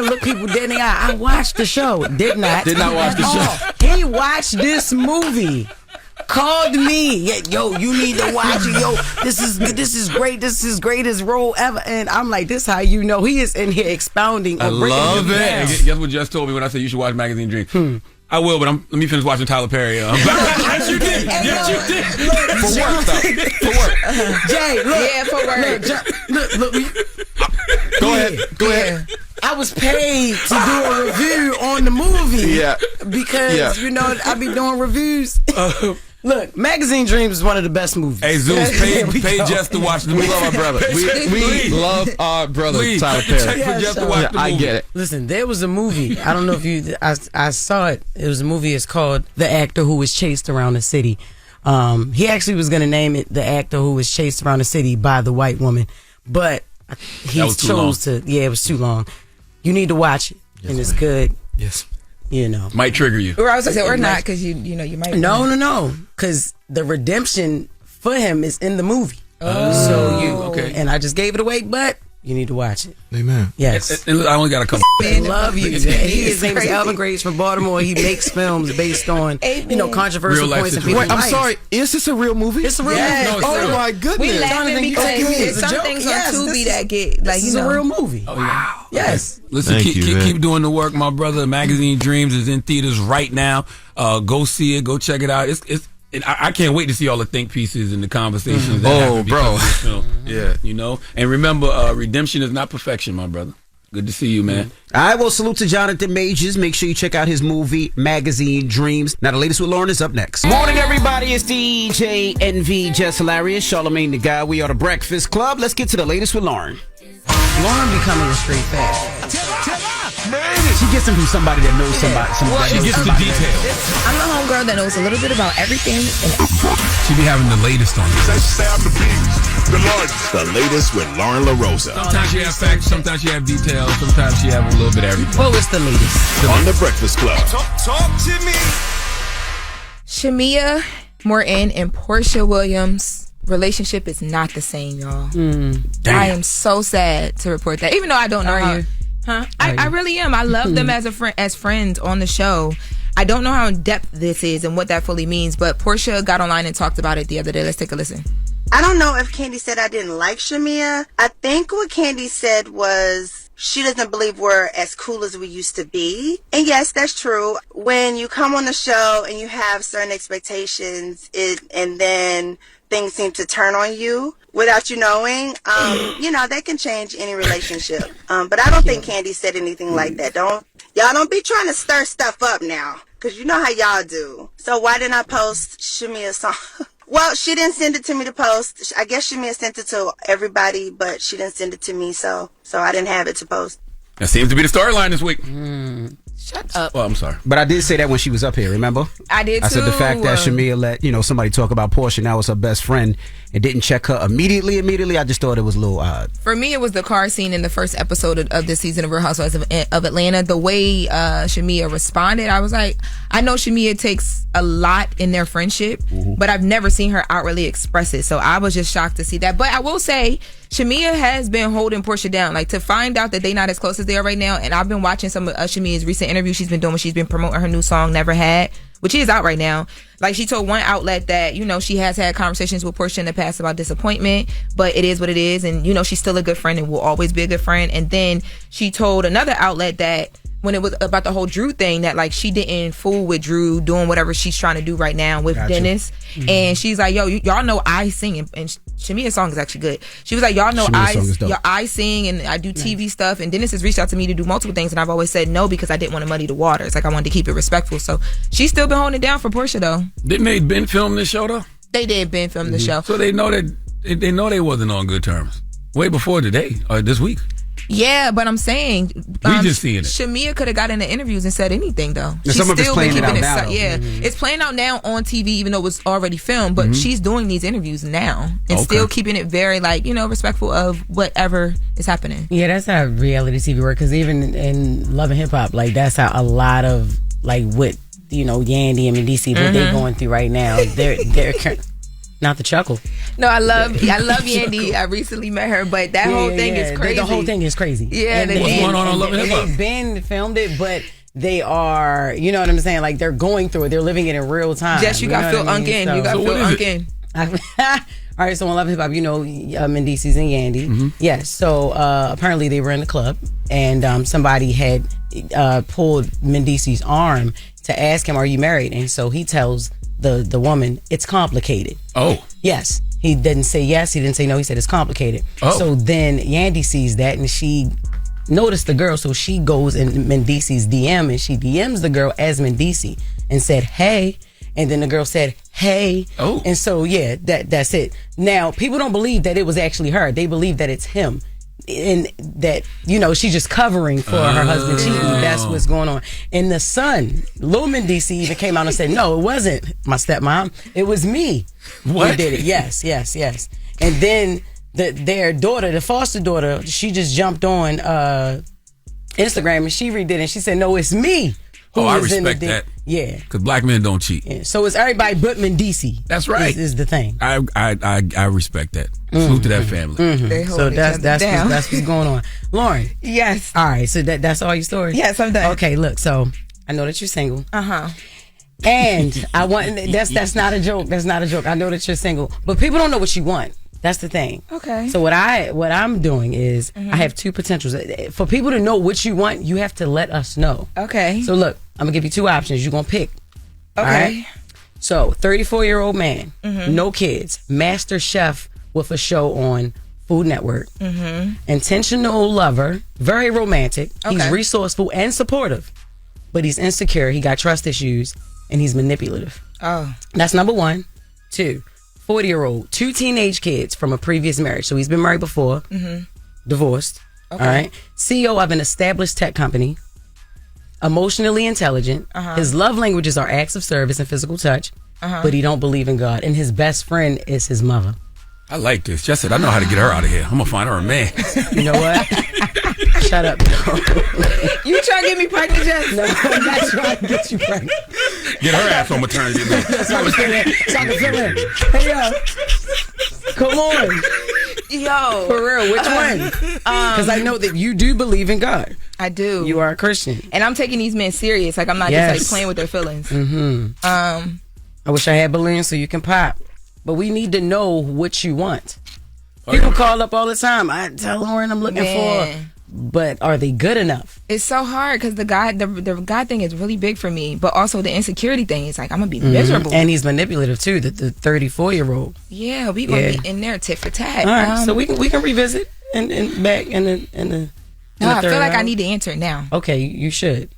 look people dead in the eye. I watched the show. Did not watch the show. He watched this movie. Called me, yo, you need to watch it, yo. This is great. This is greatest role ever. And I'm like, this how you know he is in here expounding. I love it. Guess what Jess told me when I said you should watch Magazine Dreams. I will, but let me finish watching Tyler Perry. Yes, you did. For work. Jay, look. Yeah, for work. Look. Go ahead. I was paid to do a review on the movie. Yeah. Because, you know, I be doing reviews. Look, Magazine Dreams is one of the best movies. Hey, Zeus, pay Jess to watch the movie. We love our brother. We love our brother, Tyler Perry. I get it. Listen, there was a movie. I don't know if I saw it. It was a movie. It's called The Actor Who Was Chased Around the City. He actually was going to name it The Actor Who Was Chased Around the City by the White Woman. But he chose to. Yeah, it was too long. You need to watch it. Yes, and it's good. Yes. You know. Might trigger you. Or I was going to say, or not, because you know, you might. No. Because the redemption for him is in the movie. Okay. And I just gave it away, but you need to watch it. Amen. Yes. And I only got a couple. I love you. His name is Alvin Graves from Baltimore. He makes films based on, controversial points in people's life. Wait, I'm sorry. Is this a real movie? It's a real movie. Oh my goodness. We laughing because there's some things on Tubi that get like, this is a real movie. Oh, wow. Yes. Listen, keep doing the work, my brother. Magazine Dreams is in theaters right now. Go see it. Go check it out. I can't wait to see all the think pieces and the conversations that happen because of this film. Yeah. You know? And remember, redemption is not perfection, my brother. Good to see you, man. I will salute to Jonathan Majors. Make sure you check out his movie, Magazine Dreams. Now, the latest with Loren is up next. Morning, everybody. It's DJ NV, Jess Hilarious, Charlamagne the Guy. We are the Breakfast Club. Let's get to the latest with Loren. Loren becoming a straight fat. She gets them from somebody that knows somebody. She gets the details. I'm the homegirl that knows a little bit about everything and everybody. She be having the latest on this. The latest with Loren LaRosa. Sometimes she have facts, sometimes she have details, sometimes she have a little bit of everything. What was the latest? On the Breakfast Club. Talk to me. Shamia Morton and Portia Williams' relationship is not the same, y'all. I am so sad to report that, even though I don't know Are how. you? I really am. I love them as friends on the show. I don't know how in depth this is and what that fully means, but Portia got online and talked about it the other day. Let's take a listen. I don't know if Candy said I didn't like Shamia. I think what Candy said was she doesn't believe we're as cool as we used to be. And yes, that's true. When you come on the show and you have certain expectations, and then things seem to turn on you without you knowing, that can change any relationship. But I don't think Candy said anything like that. Y'all don't be trying to stir stuff up now, because you know how y'all do. So why didn't I post Shamia's song? Well, she didn't send it to me to post. I guess Shamia sent it to everybody, but she didn't send it to me, so I didn't have it to post. That seems to be the storyline this week. Shut up. Well, I'm sorry. But I did say that when she was up here, remember? I did too. I said the fact that Shamia let, somebody talk about Portia, now it's her best friend, and didn't check her immediately, I just thought it was a little odd. For me, it was the car scene in the first episode of this season of Real Housewives of Atlanta. The way Shamia responded, I was like, I know Shamia takes a lot in their friendship, but I've never seen her outwardly express it. So I was just shocked to see that. But I will say, Shamia has been holding Portia down. Like, to find out that they're not as close as they are right now, and I've been watching some of Shamia's recent interviews she's been doing when she's been promoting her new song, Never Had, which is out right now. Like, she told one outlet that, she has had conversations with Portia in the past about disappointment, but it is what it is, and, she's still a good friend and will always be a good friend. And then she told another outlet that when it was about the whole Drew thing, that like she didn't fool with Drew doing whatever she's trying to do right now with Dennis. And she's like, yo, y'all know I sing, and Shamia's song is actually good. She was like, y'all know I sing and I do TV stuff, and Dennis has reached out to me to do multiple things, and I've always said no because I didn't want to muddy the waters. Like, I wanted to keep it respectful. So she's still been holding it down for Portia though. Didn't they Ben film this show though? They did Ben film the show. So they know that they wasn't on good terms way before today or this week. Yeah, but I'm saying we just seeing it. Shamia could have got into interviews and said anything though. She's some of it's playing out now. Yeah, it's playing out now on TV, even though it was already filmed. But she's doing these interviews now and still keeping it very respectful of whatever is happening. Yeah, that's how reality TV works. Because even in Love and Hip Hop, like that's how a lot of what Yandy and Medici what they're going through right now. They're not the chuckle. No, I love Yandy. I recently met her, but that whole thing is crazy. The whole thing is crazy. Yeah, what's going on Love and Hip Hop? They've been filmed it, but they are, you know what I'm saying? Like, they're going through it. They're living it in real time. Jess, you got Phil Unkin. You got Phil Unkin. All right, so on Love and Hip Hop, Mendici's and Yandy. Yes, so apparently they were in the club, and somebody had pulled Mendici's arm to ask him, "Are you married?" And so he tells the woman, "It's complicated." Oh. Yes. He didn't say yes, he didn't say no, he said it's complicated. Oh. So then Yandy sees that, and she noticed the girl, so she goes in Mendici's DM, and she DMs the girl as Mendici and said, "Hey." And then the girl said, "Hey." Oh. And so, yeah, that's it. Now, people don't believe that it was actually her. They believe that it's him. And that, she's just covering for her husband cheating. That's what's going on. And the son, Lil Mendici, even came out and said, "No, it wasn't my stepmom. It was me who did it." Yes. And then their daughter, the foster daughter, she just jumped on Instagram and she redid it. And she said, "No, it's me." I respect that. Yeah. Because black men don't cheat. Yeah. So it's everybody but Mendici. That's right. Is the thing. I respect that. Salute to that family. So that's what's going on. Lauren. Yes. All right. So that's all your stories? Yes, I'm done. Okay, look. So I know that you're single. Uh-huh. And I want that's not a joke. That's not a joke. I know that you're single. But people don't know what you want. That's the thing. Okay. So what I'm doing is I have two potentials. For people to know what you want, you have to let us know. Okay. So look, I'm gonna give you two options. You're gonna pick. Okay. All right? So 34-year-old man, no kids, master chef with a show on Food Network, intentional lover, very romantic. Okay. He's resourceful and supportive, but he's insecure. He got trust issues and he's manipulative. Oh. That's number one. 2, 40-year-old, 2 teenage kids from a previous marriage. So he's been married before, divorced. Okay. All right. CEO of an established tech company, emotionally intelligent. His love languages are acts of service and physical touch, but he don't believe in God. And his best friend is his mother. I like this. Just said, I know how to get her out of here. I'm going to find her a man. You know what? Shut up. You trying to get me pregnant, Jess? No, I'm not trying to get you pregnant. Get her ass on maternity leave. So I can fill in. Hey, yo. Come on. Yo. For real, which one? Because I know that you do believe in God. I do. You are a Christian. And I'm taking these men serious. Like, I'm not just like playing with their feelings. Mm-hmm. I wish I had balloons so you can pop. But we need to know what you want. People call up all the time. I tell Loren I'm looking for. But are they good enough? It's so hard because the God thing is really big for me. But also the insecurity thing is like, I'm going to be miserable. And he's manipulative too, the 34-year-old. Yeah, we going to be in there tit for tat. All right, so we can revisit and back in the I feel like round. I need the answer now. Okay, you should.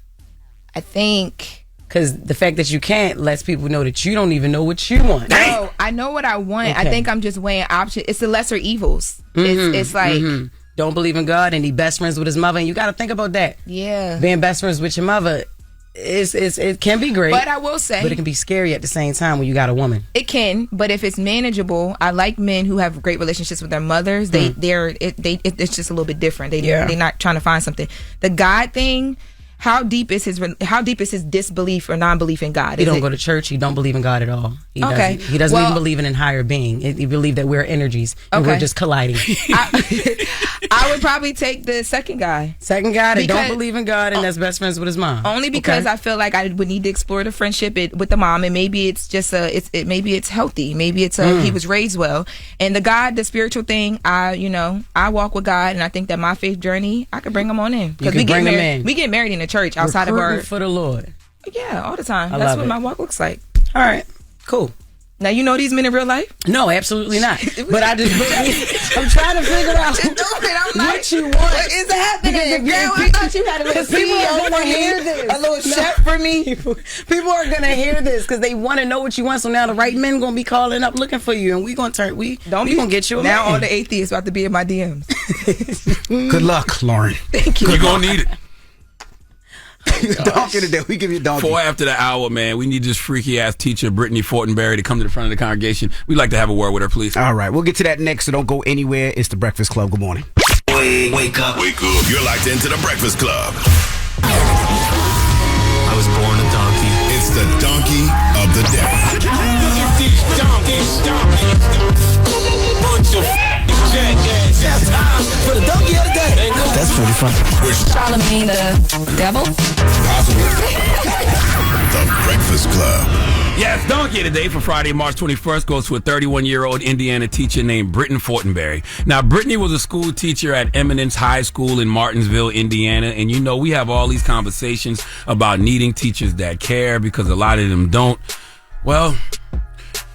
I think... Because the fact that you can't lets people know that you don't even know what you want. No, I know what I want. Okay. I think I'm just weighing options. It's the lesser evils. It's like... Don't believe in God and he best friends with his mother. And you got to think about that. Yeah. Being best friends with your mother, it can be great. But I will say... But it can be scary at the same time when you got a woman. It can, but if it's manageable, I like men who have great relationships with their mothers. It's just a little bit different. They're not trying to find something. The God thing... How deep is his disbelief or non-belief in God? He don't go to church. He don't believe in God at all. He doesn't even believe in higher being. He believes that we're energies and we're just colliding. I would probably take the second guy. Second guy that don't believe in God and that's best friends with his mom. Only because I feel like I would need to explore the friendship with the mom, and maybe it's just maybe it's healthy. Maybe it's he was raised well. And the God, the spiritual thing, I walk with God, and I think that my faith journey, I could bring him on in because we get married. We get married in the church outside of our for the Lord. Yeah, all the time. That's what my walk looks like. All right, cool. Now you know these men in real life? No, absolutely not. But I'm trying to figure out what you want. What is happening? Girl, I thought you had a little people are going to hear this. A little chef for me. People are going to hear this because they want to know what you want. So now the right men going to be calling up looking for you, and we going to going to get you a now man. All the atheists about to be in my DMs. Good luck, Loren. Thank you. You're going to need it. Donkey today. We give you a donkey. 4 after the hour, man. We need this freaky ass teacher, Brittany Fortenberry, to come to the front of the congregation. We'd like to have a word with her, please. All right, we'll get to that next, so don't go anywhere. It's the Breakfast Club. Good morning. Wake up. You're locked into the Breakfast Club. I was born a donkey. It's the donkey of the day. For the donkey of the day. That's pretty fun. Charlamagne the devil? The Breakfast Club. Yes, donkey today for Friday, March 21st goes to a 31-year-old Indiana teacher named Brittany Fortenberry. Now, Brittany was a school teacher at Eminence High School in Martinsville, Indiana. And you know, we have all these conversations about needing teachers that care because a lot of them don't. Well,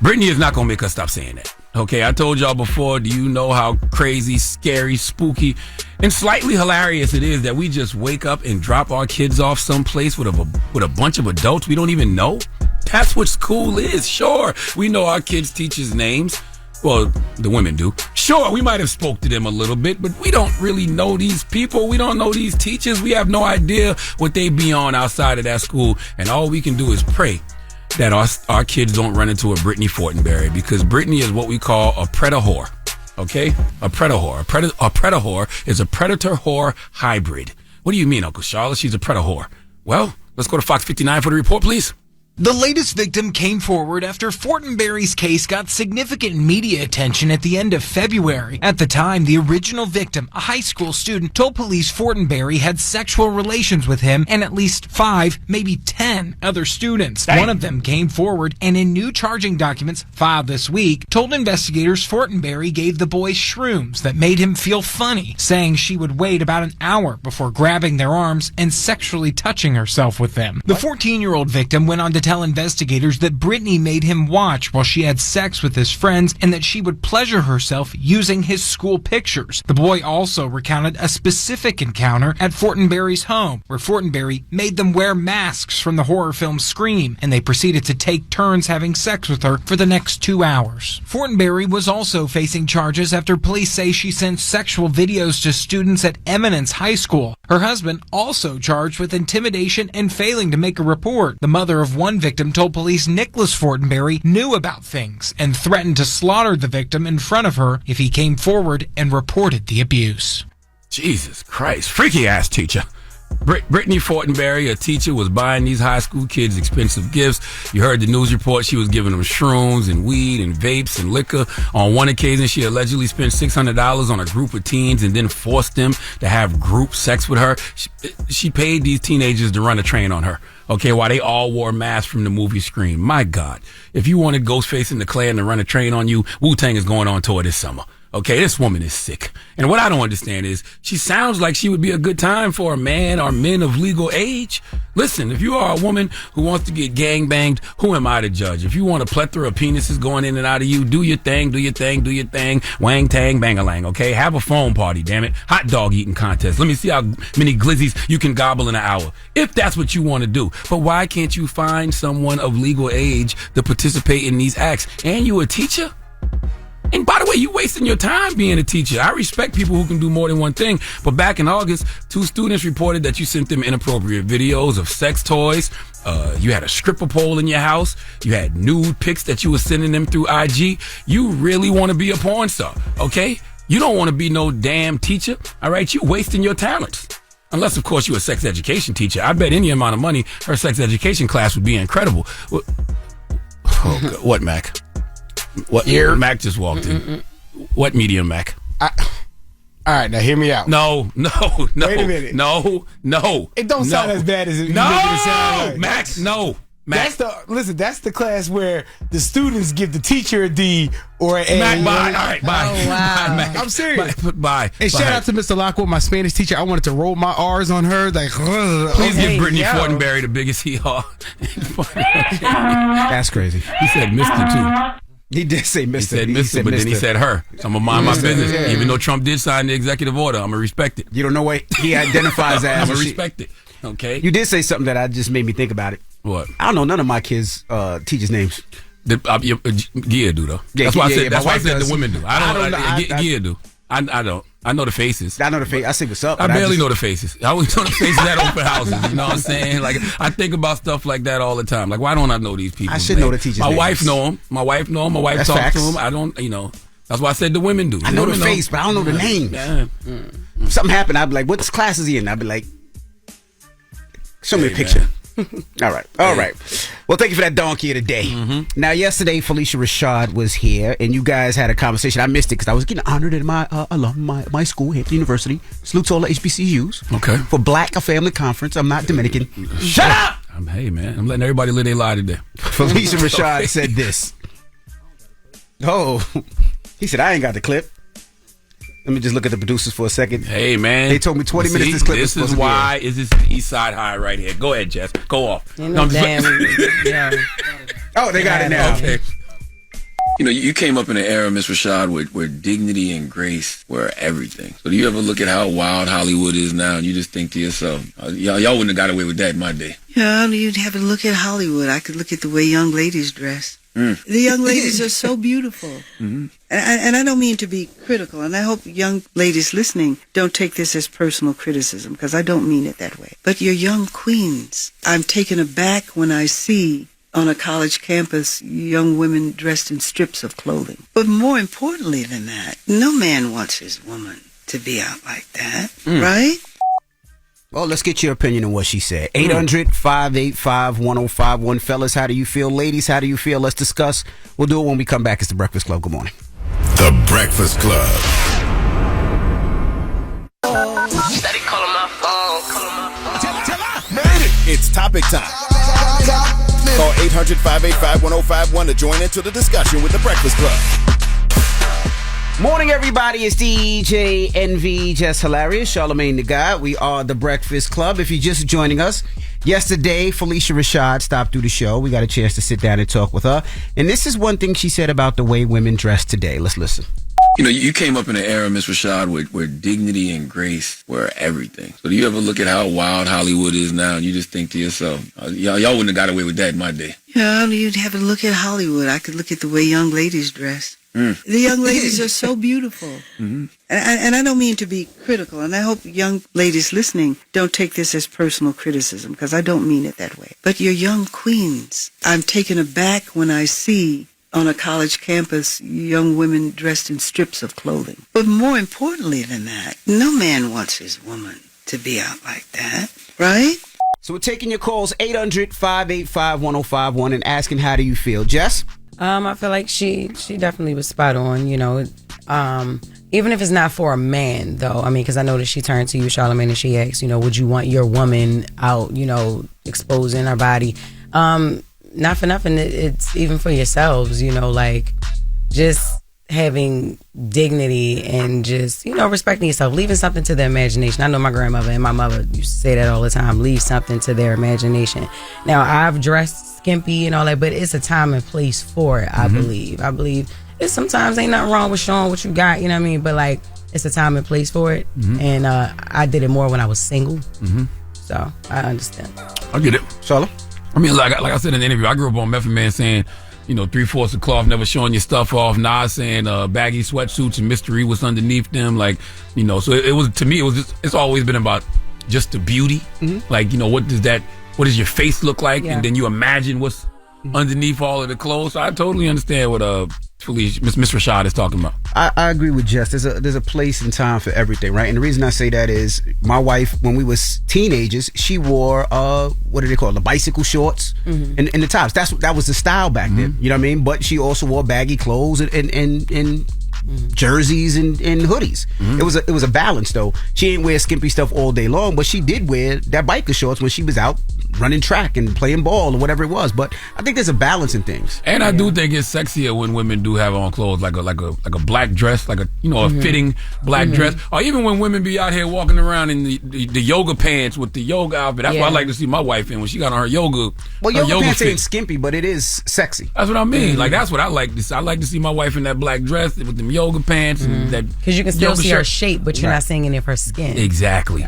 Brittany is not going to make us stop saying that. Okay, I told y'all before, do you know how crazy, scary, spooky, and slightly hilarious it is that we just wake up and drop our kids off someplace with a bunch of adults we don't even know? That's what school is. Sure, we know our kids' teachers' names. Well, the women do. Sure, we might have spoke to them a little bit, but we don't really know these people. We don't know these teachers. We have no idea what they be on outside of that school. And all we can do is pray that our kids don't run into a Brittany Fortenberry, because Brittany is what we call a predator whore. Okay? A predator whore. A predator whore is a predator-whore hybrid. What do you mean, Uncle Charlotte? She's a predator whore. Well, let's go to Fox 59 for the report, please. The latest victim came forward after Fortenberry's case got significant media attention at the end of February. At the time, the original victim, a high school student, told police Fortenberry had sexual relations with him and at least 5, maybe 10 other students. Dang. One of them came forward and in new charging documents filed this week, told investigators Fortenberry gave the boy shrooms that made him feel funny, saying she would wait about an hour before grabbing their arms and sexually touching herself with them. The 14-year-old victim went on to tell investigators that Brittany made him watch while she had sex with his friends and that she would pleasure herself using his school pictures. The boy also recounted a specific encounter at Fortenberry's home, where Fortenberry made them wear masks from the horror film Scream, and they proceeded to take turns having sex with her for the next 2 hours. Fortenberry was also facing charges after police say she sent sexual videos to students at Eminence High School. Her husband also charged with intimidation and failing to make a report. The mother of one victim told police Nicholas Fortenberry knew about things and threatened to slaughter the victim in front of her if he came forward and reported the abuse. Jesus Christ. Freaky ass teacher. Brittany Fortenberry, a teacher, was buying these high school kids expensive gifts. You heard the news report. She was giving them shrooms and weed and vapes and liquor. On one occasion, she allegedly spent $600 on a group of teens and then forced them to have group sex with her. She paid these teenagers to run a train on her. Okay, while they all wore masks from the movie Scream. My God, if you wanted Ghostface and the Clan to run a train on you, Wu-Tang is going on tour this summer. Okay, this woman is sick. And what I don't understand is she sounds like she would be a good time for a man or men of legal age. Listen, if you are a woman who wants to get gangbanged, who am I to judge? If you want a plethora of penises going in and out of you, do your thing, do your thing, do your thing. Wang, tang, bang-a-lang, okay? Have a phone party, damn it. Hot dog eating contest. Let me see how many glizzies you can gobble in an hour. If that's what you want to do. But why can't you find someone of legal age to participate in these acts? And you a teacher? And by the way, you wasting your time being a teacher. I respect people who can do more than one thing. But back in August, 2 students reported that you sent them inappropriate videos of sex toys. You had a stripper pole in your house. You had nude pics that you were sending them through IG. You really want to be a porn star, okay? You don't want to be no damn teacher, all right? You wasting your talents. Unless, of course, you're a sex education teacher. I bet any amount of money her sex education class would be incredible. Oh, God. What, Mac? What? Mac just walked in. What medium, Mac? All right, now hear me out. No. Wait a minute. No. It don't sound as bad as it makes it sound like. Max, no. Mac. That's the class where the students give the teacher a D or an A. Mac, bye. All right, bye. Oh, wow. Bye, Mac. I'm serious. Bye. And shout out to Mr. Lockwood, my Spanish teacher. I wanted to roll my R's on her. Like, please give Brittany Fortenberry the biggest hee-haw. That's crazy. He said Mr. too. He did say Mr. He said Mr., but then he said her. So I'm going to mind my business. Yeah. Even though Trump did sign the executive order, I'm going to respect it. You don't know what he identifies as. I'm going to respect it. Okay? You did say something that just made me think about it. What? I don't know none of my kids' teachers' names. Gia do, though. Yeah, that's why I said, yeah, that's why I said does. the women do. Gia do. I don't. I know the faces. I know the face. I say what's up. I barely know the faces. I always know the faces at open houses. You know what I'm saying? Like, I think about stuff like that all the time. Like, why don't I know these people? I should know the teachers' My names. wife know them. My wife talks facts. to them. I don't, that's why I said the women do. I know the face, but I don't know the name. Yeah. If something happened, I'd be like, what class is he in? I'd be like, show me a picture. All right. Well, thank you for that donkey of the day. Mm-hmm. Now, yesterday, Felicia Rashad was here, and you guys had a conversation. I missed it because I was getting honored at my my school, Hampton University. Salute to all the HBCUs. Okay. For Black Family Conference. I'm not Dominican. Shut up! Hey, man. I'm letting everybody live their lie today. Felicia Rashad said this. Oh, he said, I ain't got the clip. Let me just look at the producers for a second. Hey, man. They told me 20 minutes this clip This is why is this East Side High right here. Go ahead, Jess. Go off. Oh, they got it now. Okay. You came up in an era, Miss Rashad, where dignity and grace were everything. So do you ever look at how wild Hollywood is now and you just think to yourself, y'all wouldn't have got away with that in my day? Yeah, you'd have to look at Hollywood. I could look at the way young ladies dress. The young ladies are so beautiful. Mm-hmm. And I don't mean to be critical, and I hope young ladies listening don't take this as personal criticism, because I don't mean it that way. But you're young queens. I'm taken aback when I see on a college campus young women dressed in strips of clothing. But more importantly than that, no man wants his woman to be out like that, right? Well, let's get your opinion on what she said. 800-585-1051. Fellas, how do you feel? Ladies, how do you feel? Let's discuss. We'll do it when we come back. It's The Breakfast Club. Good morning. The Breakfast Club. Steady calling my phone. It's topic time. Call 800-585-1051 to join into the discussion with The Breakfast Club. Morning, everybody. It's DJ NV, Jess Hilarious, Charlamagne the God. We are The Breakfast Club. If you're just joining us, yesterday, Felicia Rashad stopped through the show. We got a chance to sit down and talk with her. And this is one thing she said about the way women dress today. Let's listen. You came up in an era, Miss Rashad, where dignity and grace were everything. So do you ever look at how wild Hollywood is now and you just think to yourself, y'all wouldn't have got away with that in my day? Yeah, you'd have to look at Hollywood. I could look at the way young ladies dress. The young ladies are so beautiful. Mm-hmm. And I don't mean to be critical, and I hope young ladies listening don't take this as personal criticism, because I don't mean it that way. But you're young queens. I'm taken aback when I see on a college campus young women dressed in strips of clothing. But more importantly than that, no man wants his woman to be out like that, right? So we're taking your calls 800-585-1051 and asking how do you feel. Jess? I feel like she definitely was spot on, you know. Even if it's not for a man, though. I mean, because I know that she turned to you, Charlamagne, and she asked, you know, would you want your woman out, you know, exposing her body? Not for nothing. It's even for yourselves, you know, like just having dignity and just, you know, respecting yourself, leaving something to their imagination. I know my grandmother and my mother used to say that all the time, leave something to their imagination. Now, I've dressed skimpy and all that, but it's a time and place for it, I believe. I believe it sometimes ain't nothing wrong with showing what you got, you know what I mean? But, like, it's a time and place for it. And I did it more when I was single. So, I understand. I get it. Charlotte? I mean, like I said in the interview, I grew up on Method Man saying, you know, 3/4 of cloth, never showing your stuff off. Nas saying baggy sweatsuits and mystery was underneath them. Like, you know, so it was, to me, it's always been about just the beauty. Like, you know, what does your face look like? Yeah. And then you imagine what's underneath all of the clothes. So I totally understand what Miss Rashad is talking about. I agree with Jess. There's a place and time for everything, right? And the reason I say that is my wife, when we was teenagers, she wore what do they call it? The bicycle shorts and the tops. That was the style back then. You know what I mean? But she also wore baggy clothes and jerseys and hoodies. It was a balance though. She didn't wear skimpy stuff all day long, but she did wear that biker shorts when she was out running track and playing ball or whatever it was. But I think there's a balance in things. And I do think it's sexier when women do have on clothes like a black dress, like a fitting black dress, or even when women be out here walking around in the yoga pants with the yoga outfit. That's what I like to see my wife in when she got on her yoga. Well, her yoga pants fit. ain't skimpy, but it is sexy. That's what I mean. Like that's what I like to see. I like to see my wife in that black dress with them yoga pants and that. Because you can still see her shape, but you're not seeing any of her skin. Exactly.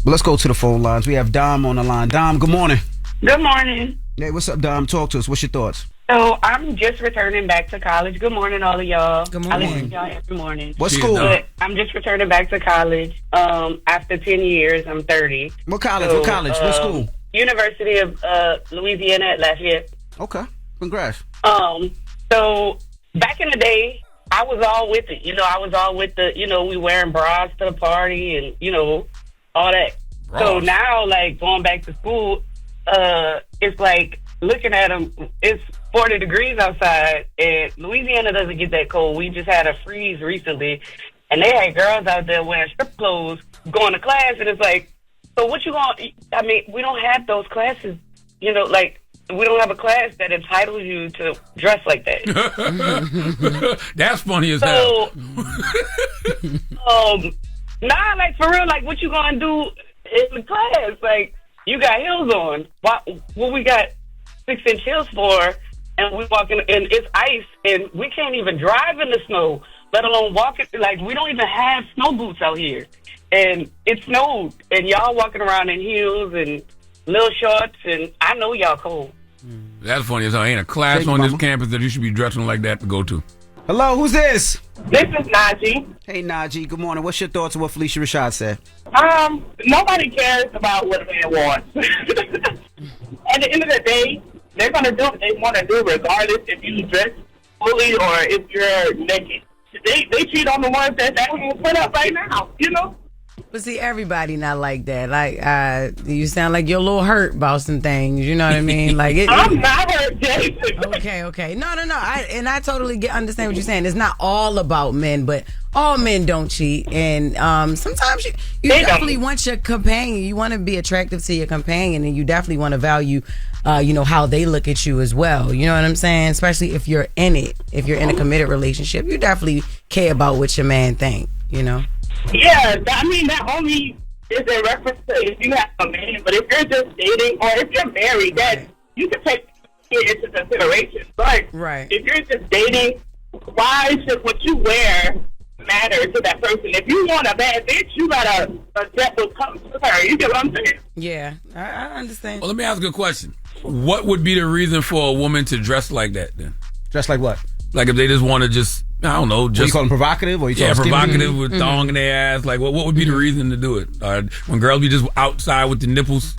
But let's go to the phone lines. We have Dom on the line. Dom, good morning. Good morning. Hey, what's up, Dom? Talk to us. What's your thoughts? So I'm just returning back to college. Good morning, all of y'all. Good I listen to y'all every morning. What school? But I'm just returning back to college. After 10 years, I'm 30. What college? What college? What school? University of Louisiana at Lafayette. Okay. Congrats. So back in the day, I was all with it. You know, I was all with the, you know, we wearing bras to the party and, you know, all that. Bras. So now, like, going back to school, it's like looking at them, it's 40 degrees outside, and Louisiana doesn't get that cold. We just had a freeze recently, and they had girls out there wearing strip clothes going to class, and it's like, so what you going, I mean, we don't have those classes, you know, like, we don't have a class that entitles you to dress like that. That's funny as hell. Nah, like for real, like what you gonna do in the class? Like you got heels on. What we got 6-inch heels for? And we walking, and it's ice, and we can't even drive in the snow, let alone walking. Like we don't even have snow boots out here, and it snowed, and y'all walking around in heels and little shorts, and I know y'all cold. That's funny as hell. Ain't a class on this campus that you should be dressing like that to go to. Hello, who's this? This is Najee. Hey, Najee. Good morning. What's your thoughts on what Felicia Rashad said? Nobody cares about what a man wants. At the end of the day, they're gonna do what they want to do, regardless if you dress fully or if you're naked. They cheat on the ones that they don't put up right now, you know. But see, everybody not like that. Like, you sound like you're a little hurt about some things. You know what I mean? Like, I'm not hurt, Jason. Okay. No. I totally understand what you're saying. It's not all about men, but all men don't cheat. And sometimes you definitely want your companion. You want to be attractive to your companion, and you definitely want to value, you know, how they look at you as well. You know what I'm saying? Especially if you're in it. If you're in a committed relationship, you definitely care about what your man think, you know? Yeah, I mean, that only is a reference to if you have a man, but if you're just dating or if you're married, that you can take it into consideration. But if you're just dating, why should what you wear matter to that person? If you want a bad bitch, you gotta accept what comes with her. You get what I'm saying? Yeah, I understand. Well, let me ask you a question. What would be the reason for a woman to dress like that then? Dress like what? Like if they just want to just I don't know. Just you call them provocative, or you call them provocative with thong in their ass. Like, what would be the reason to do it? When girls be just outside with the nipples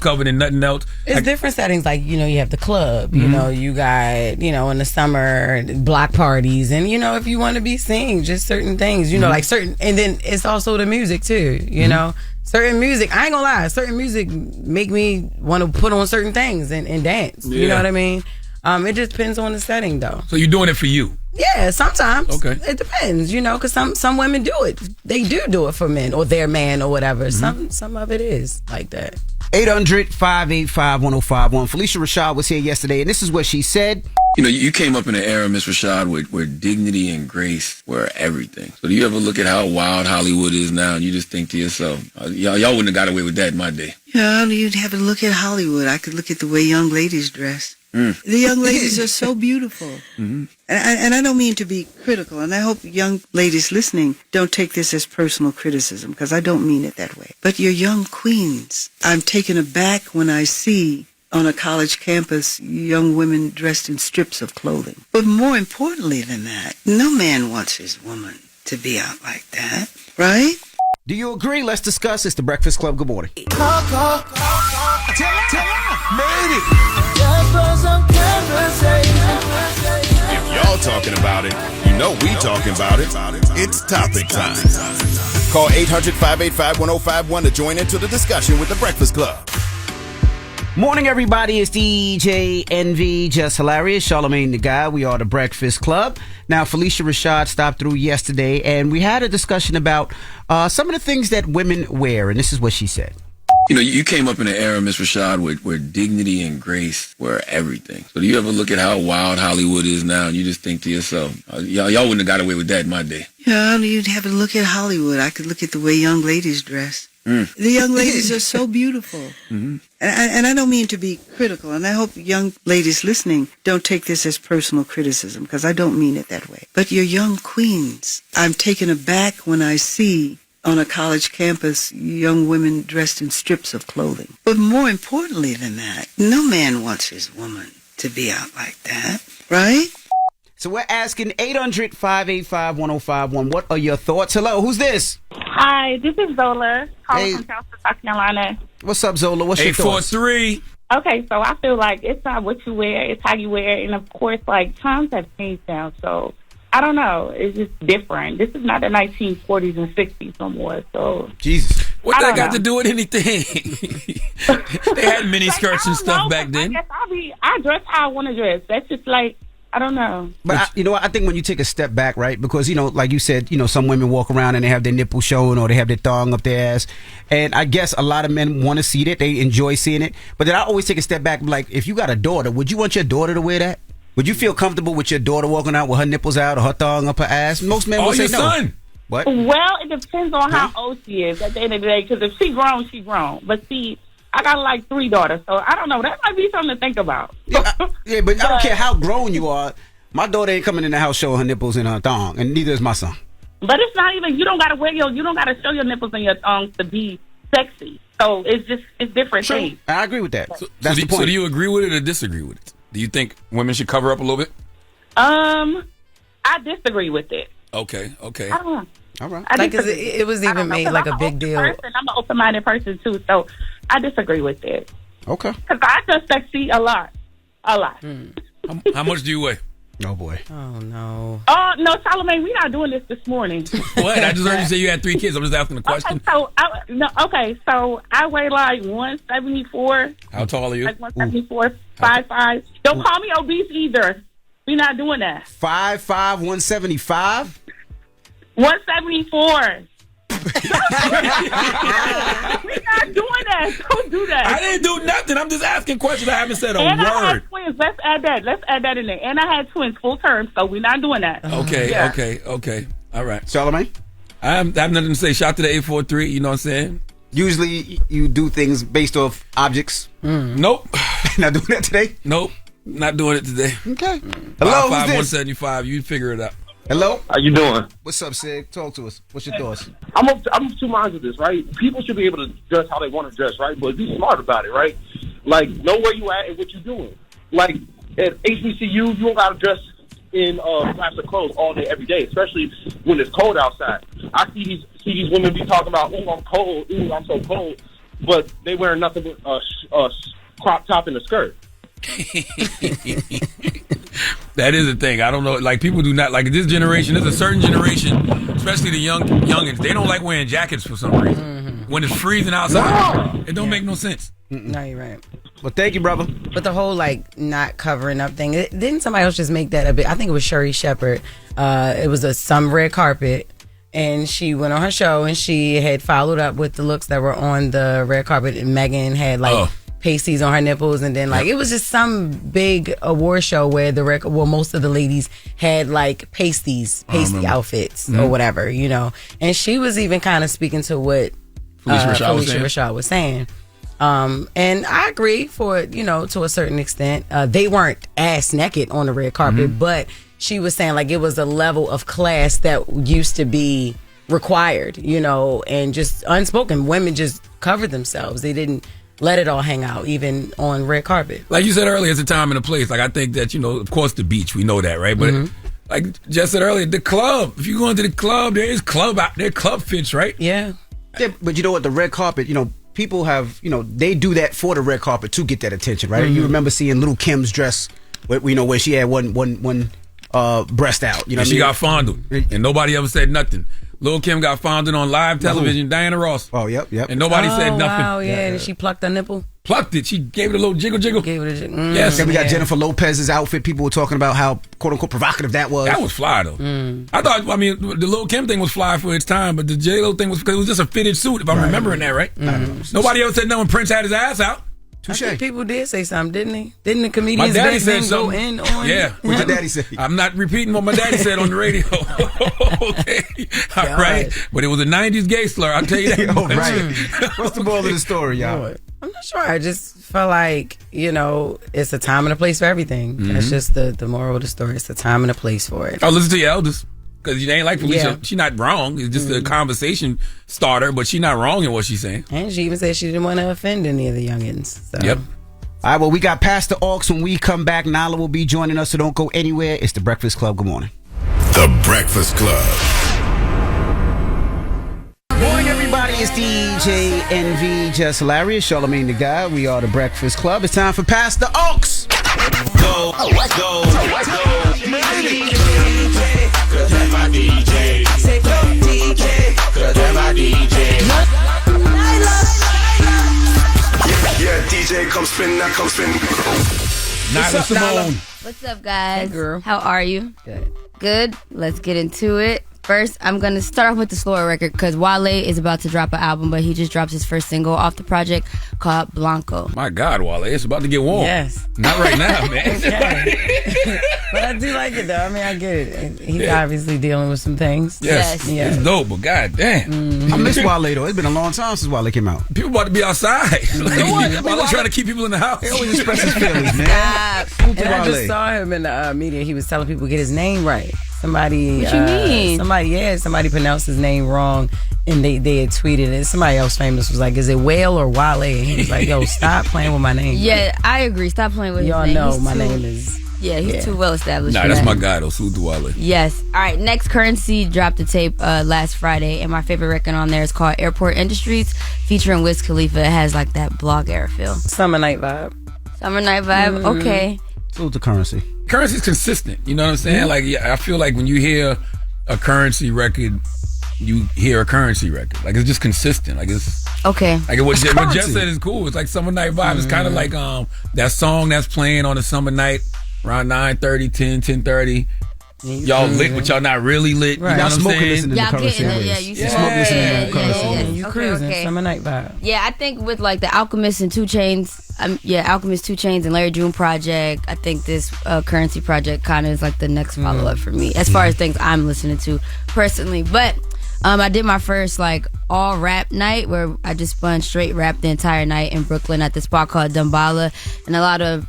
covered and nothing else. It's different settings. Like, you have the club. You know, you got in the summer block parties, and if you want to be seeing just certain things, like certain, and then it's also the music too. You know, certain music. I ain't gonna lie. Certain music make me want to put on certain things and dance. You know what I mean? It just depends on the setting, though. So you're doing it for you? Yeah, sometimes. Okay. It depends, because some women do it. They do it for men or their man or whatever. Some of it is like that. 800-585-1051. Felicia Rashad was here yesterday, and this is what she said. You came up in an era, Miss Rashad, where dignity and grace were everything. So do you ever look at how wild Hollywood is now, and you just think to yourself, y'all wouldn't have got away with that in my day? Yeah, you'd have to look at Hollywood. I could look at the way young ladies dress. The young ladies are so beautiful. And I don't mean to be critical, and I hope young ladies listening don't take this as personal criticism, because I don't mean it that way. But you're young queens. I'm taken aback when I see on a college campus young women dressed in strips of clothing. But more importantly than that, no man wants his woman to be out like that, right? Do you agree? Let's discuss. It's the Breakfast Club. Good morning. Made it. If y'all talking about it, we talking about it. It's topic time. Call 800-585-1051 to join into the discussion with the Breakfast Club. Morning, everybody. It's DJ NV, Jess Hilarious, Charlamagne the Guy. We are the Breakfast Club. Now, Felicia Rashad stopped through yesterday, and we had a discussion about some of the things that women wear, and this is what she said. You came up in an era, Miss Rashad, where dignity and grace were everything. So do you ever look at how wild Hollywood is now, and you just think to yourself, y'all wouldn't have got away with that in my day? Yeah, you'd have to look at Hollywood. I could look at the way young ladies dress. The young ladies are so beautiful. And I don't mean to be critical, and I hope young ladies listening don't take this as personal criticism, because I don't mean it that way. But you're young queens. I'm taken aback when I see on a college campus young women dressed in strips of clothing. But more importantly than that, no man wants his woman to be out like that, right? So we're asking 800-585-1051. What are your thoughts? Hello, who's this? Hi, this is Zola, calling from Charleston, South Carolina. What's up, Zola? What's your thoughts? 843. Okay, so I feel like it's not what you wear, it's how you wear it. And, of course, times have changed now, so I don't know. It's just different. This is not the 1940s and 60s no more, so... Jesus. What that got to do with anything? They had mini skirts and stuff back then. I guess I dress how I want to dress. That's just I don't know. But I think when you take a step back, right? Because, like you said, some women walk around and they have their nipples showing or they have their thong up their ass. And I guess a lot of men want to see that. They enjoy seeing it. But then I always take a step back. Like, if you got a daughter, would you want your daughter to wear that? Would you feel comfortable with your daughter walking out with her nipples out or her thong up her ass? Most men would say no. Son. What? Well, it depends on how old she is at the end of the day. Because if she's grown, she's grown. But see, I got 3 daughters, so I don't know. That might be something to think about. But I don't care how grown you are. My daughter ain't coming in the house showing her nipples and her thong, and neither is my son. But it's not even. You don't got to you don't got to show your nipples and your thongs to be sexy. So it's different things. I agree with that. That's the point. So do you agree with it or disagree with it? Do you think women should cover up a little bit? I disagree with it. Okay. I don't know. All right. It was even made like a big deal. I'm an open-minded person too, so I disagree with it. Okay. Because I dress sexy a lot. How much do you weigh? Oh boy. Oh no. Oh no, Charlamagne, we're not doing this morning. What? I just heard you say you had 3 kids. I'm just asking the question. So I weigh 174. How tall are you? 174, 5'5". Don't call me obese either. We're not doing that. 5'5", 175. 174. We're not doing that. Don't do that. I didn't do nothing. I'm just asking questions. I haven't said a and word. I had twins. Let's add that in there. And I had twins full term, so we're not doing that. Okay. All right. Charlamagne? I have nothing to say. Shout to the 843. You know what I'm saying? Usually you do things based off objects. Nope. Not doing that today? Nope. Not doing it today. Okay. Hello, 5'175". You figure it out. Hello? How you doing? What's up, Sig? Talk to us. What's your thoughts? I'm of 2 minds with this, right? People should be able to dress how they want to dress, right? But be smart about it, right? Know where you at and what you're doing. At HBCU, you don't got to dress in plastic clothes all day, every day, especially when it's cold outside. I see these women be talking about, "Oh, I'm cold. Ooh, I'm so cold," but they wearing nothing but a crop top and a skirt. That is a thing. I don't know. Like, people do not like this generation. There's a certain generation, especially the youngins. They don't like wearing jackets for some reason. When it's freezing outside, it don't make no sense. No, you're right. Well, thank you, brother. But the whole like not covering up thing, didn't somebody else just make that a bit? I think it was Sherry Shepherd. It was some red carpet, and she went on her show and she had followed up with the looks that were on the red carpet. And Megan had like pasties on her nipples, and then like it was just some big award show where most of the ladies had like pasty outfits or whatever, you know. And she was even kind of speaking to what Felicia Rashad was saying. And I agree to a certain extent. They weren't ass naked on the red carpet, but she was saying like it was a level of class that used to be required, and just unspoken. Women just covered themselves. They didn't let it all hang out, even on red carpet. Like you said earlier, it's a time and a place. Like, I think that, of course, the beach, we know that, right? But like Jess said earlier, the club. If you go into the club, there is club out there, club fits, right? Yeah. But you know what? The red carpet, people have, they do that for the red carpet to get that attention, right? You remember seeing Little Kim's dress, where she had one breast out. You know, she got fondled, and nobody ever said nothing. Lil' Kim got fondled on live television. Diana Ross. Oh, yep. And nobody said nothing. Wow, yeah. And she plucked her nipple. Plucked it. She gave it a little jiggle. Gave it a jiggle. Yes. Then we got Jennifer Lopez's outfit. People were talking about how quote unquote provocative that was. That was fly though. I thought. I mean, the Lil' Kim thing was fly for its time, but the J-Lo thing was because it was just a fitted suit. If I'm remembering that right. Nobody ever said no when Prince had his ass out. I think people did say something, didn't they? Didn't the comedians go in on? Yeah, what your daddy said. I'm not repeating what my daddy said on the radio. Okay, all right. But it was a '90s gay slur. I'll tell you that. Right. What's the moral of the story, y'all? I'm not sure. I just feel like it's a time and a place for everything. That's just the moral of the story. It's a time and a place for it. Oh, listen to your elders. Because you ain't like Felicia. Yeah. She's not wrong. It's just a conversation starter, but she's not wrong in what she's saying. And she even said she didn't want to offend any of the youngins. So. Yep. All right, well, we got past the aux. When we come back, Nyla will be joining us, so don't go anywhere. It's The Breakfast Club. Good morning. The Breakfast Club. Morning, everybody. It's DJ NV, Jess Hilarious, Charlamagne the Guy. We are The Breakfast Club. It's time for Past the aux. Go. Cause that's my DJ. Say go DJ. Cause that's my DJ. Yeah, DJ, come spin, now come spin. Nyla Symone. What's up, guys? Hey, girl. How are you? Good. Let's get into it. First, I'm going to start off with the slower record because Wale is about to drop an album, but he just dropped his first single off the project called Blanco. My God, Wale, it's about to get warm. Yes. Not right now, man. But I do like it, though. I mean, I get it. He's obviously dealing with some things. Yes. It's dope, but God damn. I miss Wale, though. It's been a long time since Wale came out. People about to be outside. Wale trying to keep people in the house. He always express his feelings, man. And I just saw him in the media. He was telling people to get his name right. Somebody, what you mean? Somebody pronounced his name wrong, and they had tweeted it. Somebody else famous was like, "Is it Whale or Wale?" And he was like, "Yo, stop playing with my name." Yeah, I agree. Stop playing with y'all his name. know my name is. Yeah, he's too well established. Nah, that's my guy though. Salute to Wale. Yes. All right. Next, Currency dropped a tape last Friday, and my favorite record on there is called Airport Industries, featuring Wiz Khalifa. It has like that blog era feel. Summer night vibe. Okay. Salute to Currency. Currency's consistent. You know what I'm saying? Like, I feel like when you hear a Currency record, you hear a Currency record. Like, it's just consistent. Like, it's okay. Like what Jess said is cool. It's like summer night vibe. It's kind of like that song that's playing on a summer night around 9:30, 10:30. Y'all lit, but y'all not really lit. Right. You know Y'all what I'm smoking saying? listening to Currency. You smoke listening to Currency. You cruising. Summer night vibe. Yeah, I think with like the Alchemist and 2 Chainz, Alchemist, 2 Chainz, and Larry June project, I think this Currency project kind of is like the next follow up for me as far as things I'm listening to personally. But I did my first like all rap night where I just spun straight rap the entire night in Brooklyn at this spot called Dumbala, and a lot of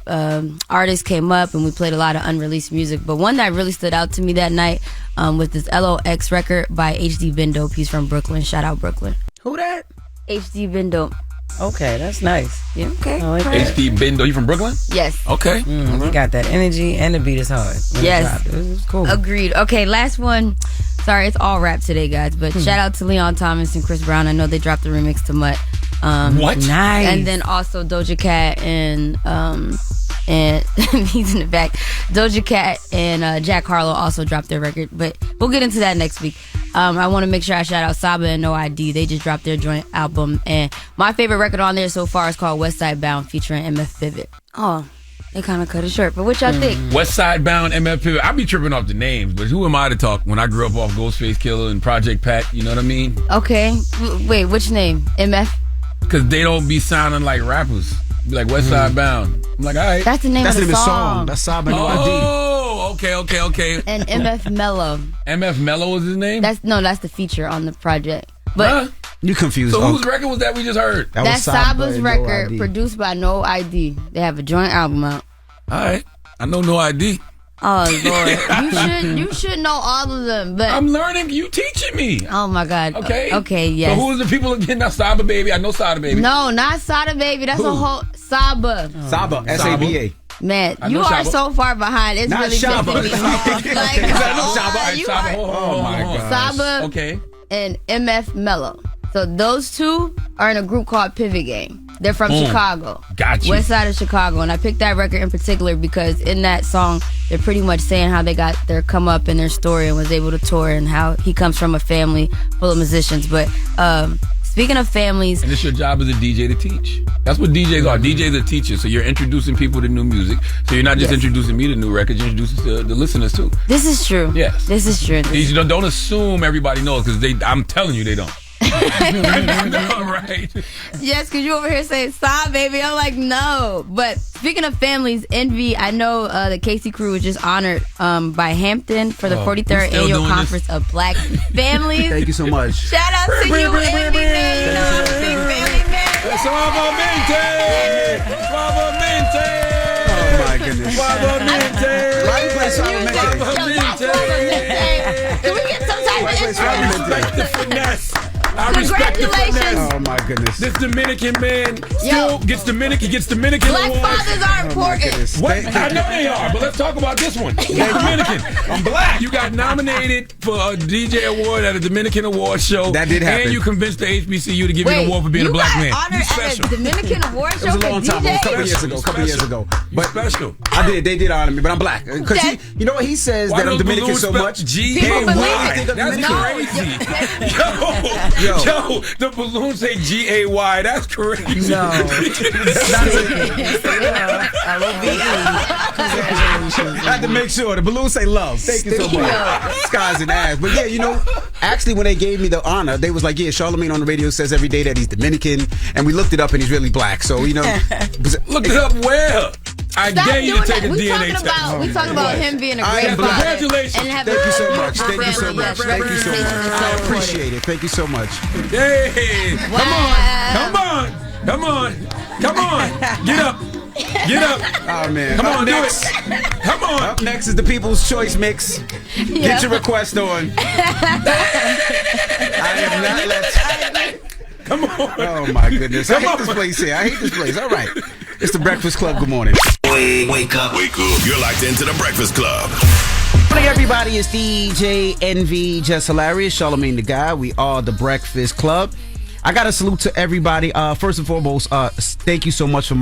artists came up and we played a lot of unreleased music. But one that really stood out to me that night was this LOX record by HD Bendo. He's from Brooklyn. Shout out Brooklyn. Who that? HD Bendo. Okay, that's nice. Yeah, okay. I like that. HD Bendo, you from Brooklyn? Yes. Okay. He got that energy and the beat is hard. Yes. It was cool. Agreed. Okay, last one. Sorry, it's all rap today, guys. But shout out to Leon Thomas and Chris Brown. I know they dropped the remix to Mutt. What? Nice. And then also Doja Cat and he's in the back. Doja Cat and Jack Harlow also dropped their record, but we'll get into that next week. I want to make sure I shout out Saba and No ID. They just dropped their joint album, and my favorite record on there so far is called West Side Bound featuring MF Vivid. Oh, they kind of cut it short, but what y'all think? West Side Bound, MF Vivid. I be tripping off the names, but who am I to talk when I grew up off Ghostface Killer and Project Pat? You know what I mean? Okay, wait, which name? MF? Because they don't be sounding like rappers. Be like West Side Bound. I'm like, all right. That's the name of the song. That's Saba No ID. Oh, okay. And MF Mello. MF Mello is his name? That's the feature on the project. But you confused. So whose record was that we just heard? That's Saba's record, produced by No ID. They have a joint album out. All right. I know No ID. Oh Lord, you should know all of them. But I'm learning. You teaching me. Oh my God. Okay. Yes. So who is the people again? Now Saba Baby. I know Sada Baby. No, not Sada Baby. That's a whole Saba. Saba. SABA. Man, I you know are Saba. so far behind. It's Not really Shaba. pissing me off. Like, you are Oh my God. Saba Okay. and MF Mello. So those two are in a group called Pivot Gang. They're from Chicago. Got you. West side of Chicago. And I picked that record in particular because in that song, they're pretty much saying how they got their come up in their story and was able to tour and how he comes from a family full of musicians. But speaking of families. And it's your job as a DJ to teach. That's what DJs are. DJs are teachers. So you're introducing people to new music. So you're not just introducing me to new records, you're introducing the listeners too. This is true. Yes. This is true. You don't assume everybody knows because I'm telling you they don't. Right. Yes, because you over here saying "Stop, baby." I'm like, no. But speaking of families, Envy, I know the Casey crew was just honored by Hampton for the 43rd annual conference of Black Families. Thank you so much. Shout out to you, Envy, man. You know I'm a big family man. Suavemente. Oh my goodness. Suavemente. Why you play Suavemente? Can we get some type of inspiration? Respect the finesse. I respect the finesse. Oh my goodness. This Dominican man still gets Dominican Black awards. fathers are important. What? I know they are, but let's talk about this one. You're Dominican. I'm black. You got nominated for a DJ award at a Dominican award show. That did happen. And you convinced the HBCU to give you an award for being a black man. You got honored at a Dominican award show It was a long time. It was a couple years ago. But special. They did honor me, but I'm black. Because you know what he says that I'm Dominican so much. G-A-Y. That's crazy. Yo, the balloons say G-A-Y. That's crazy. No. I had to make sure. The balloons say love. Thank you so much. Skies and ass. But yeah, actually when they gave me the honor, they was like, yeah, Charlamagne on the radio says every day that he's Dominican. And we looked it up and he's really black. So, Look it up where? I dare you to take a DNA test. We talking about him being a great father. Congratulations. And Thank you so much. Thank you so much. Thank you so much. I appreciate it. Thank you so much. Hey, come on. Get up. Oh man. Come on, next. do it. Come on. Up next is the People's Choice Mix. Get your request on. I am not let. Come on. Oh my goodness. I hate this place here. All right. It's the Breakfast Club. Good morning. Wake up. You're locked into the Breakfast Club. Morning, everybody. It's DJ Envy, Jess Hilarious, Charlamagne the Guy. We are the Breakfast Club. I got a salute to everybody. First and foremost, thank you so much for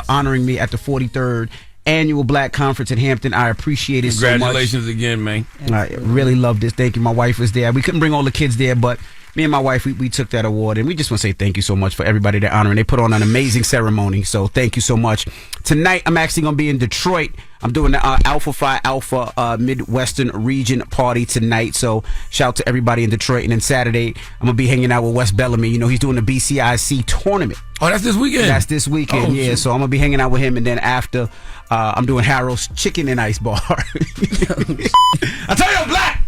honoring me at the 43rd Annual Black Conference in Hampton. I appreciate it so much. Congratulations again, man. I really love this. Thank you. My wife was there. We couldn't bring all the kids there, but me and my wife, we took that award, and we just want to say thank you so much for everybody that honoring. They put on an amazing ceremony, so thank you so much. Tonight, I'm actually going to be in Detroit. I'm doing the Alpha Phi Alpha Midwestern Region party tonight, so shout out to everybody in Detroit. And then Saturday, I'm going to be hanging out with Wes Bellamy. He's doing the BCIC tournament. Oh, that's this weekend? That's this weekend, yeah. So I'm going to be hanging out with him, and then after, I'm doing Harold's Chicken and Ice Bar. I tell you, I'm black!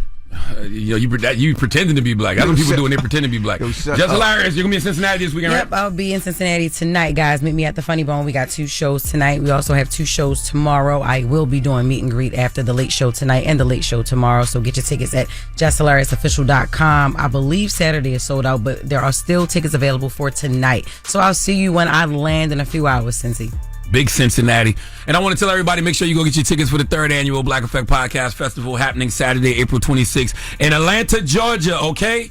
You pretending to be black. That's what people do when they pretend to be black. Just Hilarious. You're gonna be in Cincinnati this weekend, Yep, right? I'll be in Cincinnati tonight, guys. Meet me at the Funny Bone. We got 2 shows tonight. We also have 2 shows tomorrow. I will be doing meet and greet after the late show tonight and the late show tomorrow. So get your tickets at JessHilariousOfficial.com. I believe Saturday is sold out, but there are still tickets available for tonight. So I'll see you when I land in a few hours, Cincy. Big Cincinnati. And I want to tell everybody, make sure you go get your tickets for the 3rd annual Black Effect Podcast Festival happening Saturday, April 26th in Atlanta, Georgia, okay?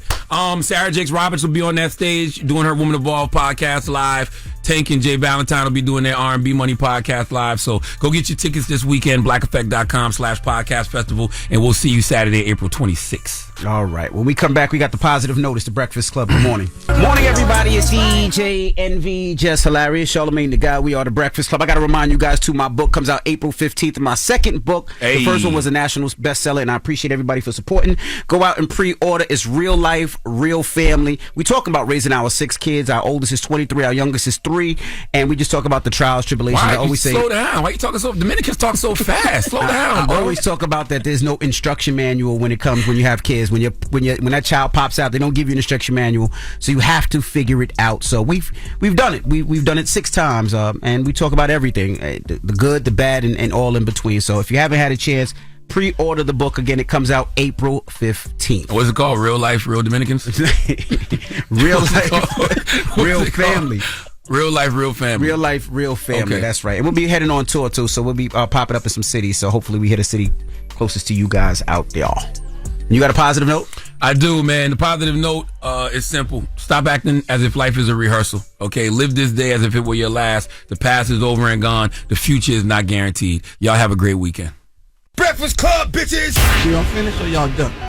Sarah Jakes Roberts will be on that stage doing her Woman Evolved podcast live. Tank and Jay Valentine will be doing their R&B Money podcast live. So go get your tickets this weekend, blackeffect.com/podcast festival, and we'll see you Saturday, April 26th. All right. When we come back, we got the positive notice, the Breakfast Club. Good morning. Morning, everybody. It's DJ NV, Jess Hilarious, Charlamagne the Guy. We are the Breakfast Club. I got to remind you guys, too, my book comes out April 15th. My second book, The first one was a national bestseller, and I appreciate everybody for supporting. Go out and pre-order. It's real life, real family. We talking about raising our 6 kids. Our oldest is 23. Our youngest is 3. And we just talk about the trials, tribulations. Why? I always say, slow down. Why you talking so? Dominicans talk so fast. Slow down, bro. I always talk about that. There's no instruction manual when it comes when you have kids. When that child pops out, they don't give you an instruction manual, so you have to figure it out. So we've done it. We've done it 6 times, and we talk about everything, the good, the bad, and all in between. So if you haven't had a chance, pre-order the book. Again, it comes out April 15th. What's it called? Real Life, Real Dominicans? Real Life, Real Family. Real Life, Real Family. Real Life, Real Family. Okay. That's right. And we'll be heading on tour, too, so we'll be popping up in some cities. So hopefully we hit a city closest to you guys out there. You got a positive note? I do, man. The positive note is simple. Stop acting as if life is a rehearsal, okay? Live this day as if it were your last. The past is over and gone. The future is not guaranteed. Y'all have a great weekend. Breakfast Club, bitches! Y'all finished or y'all done?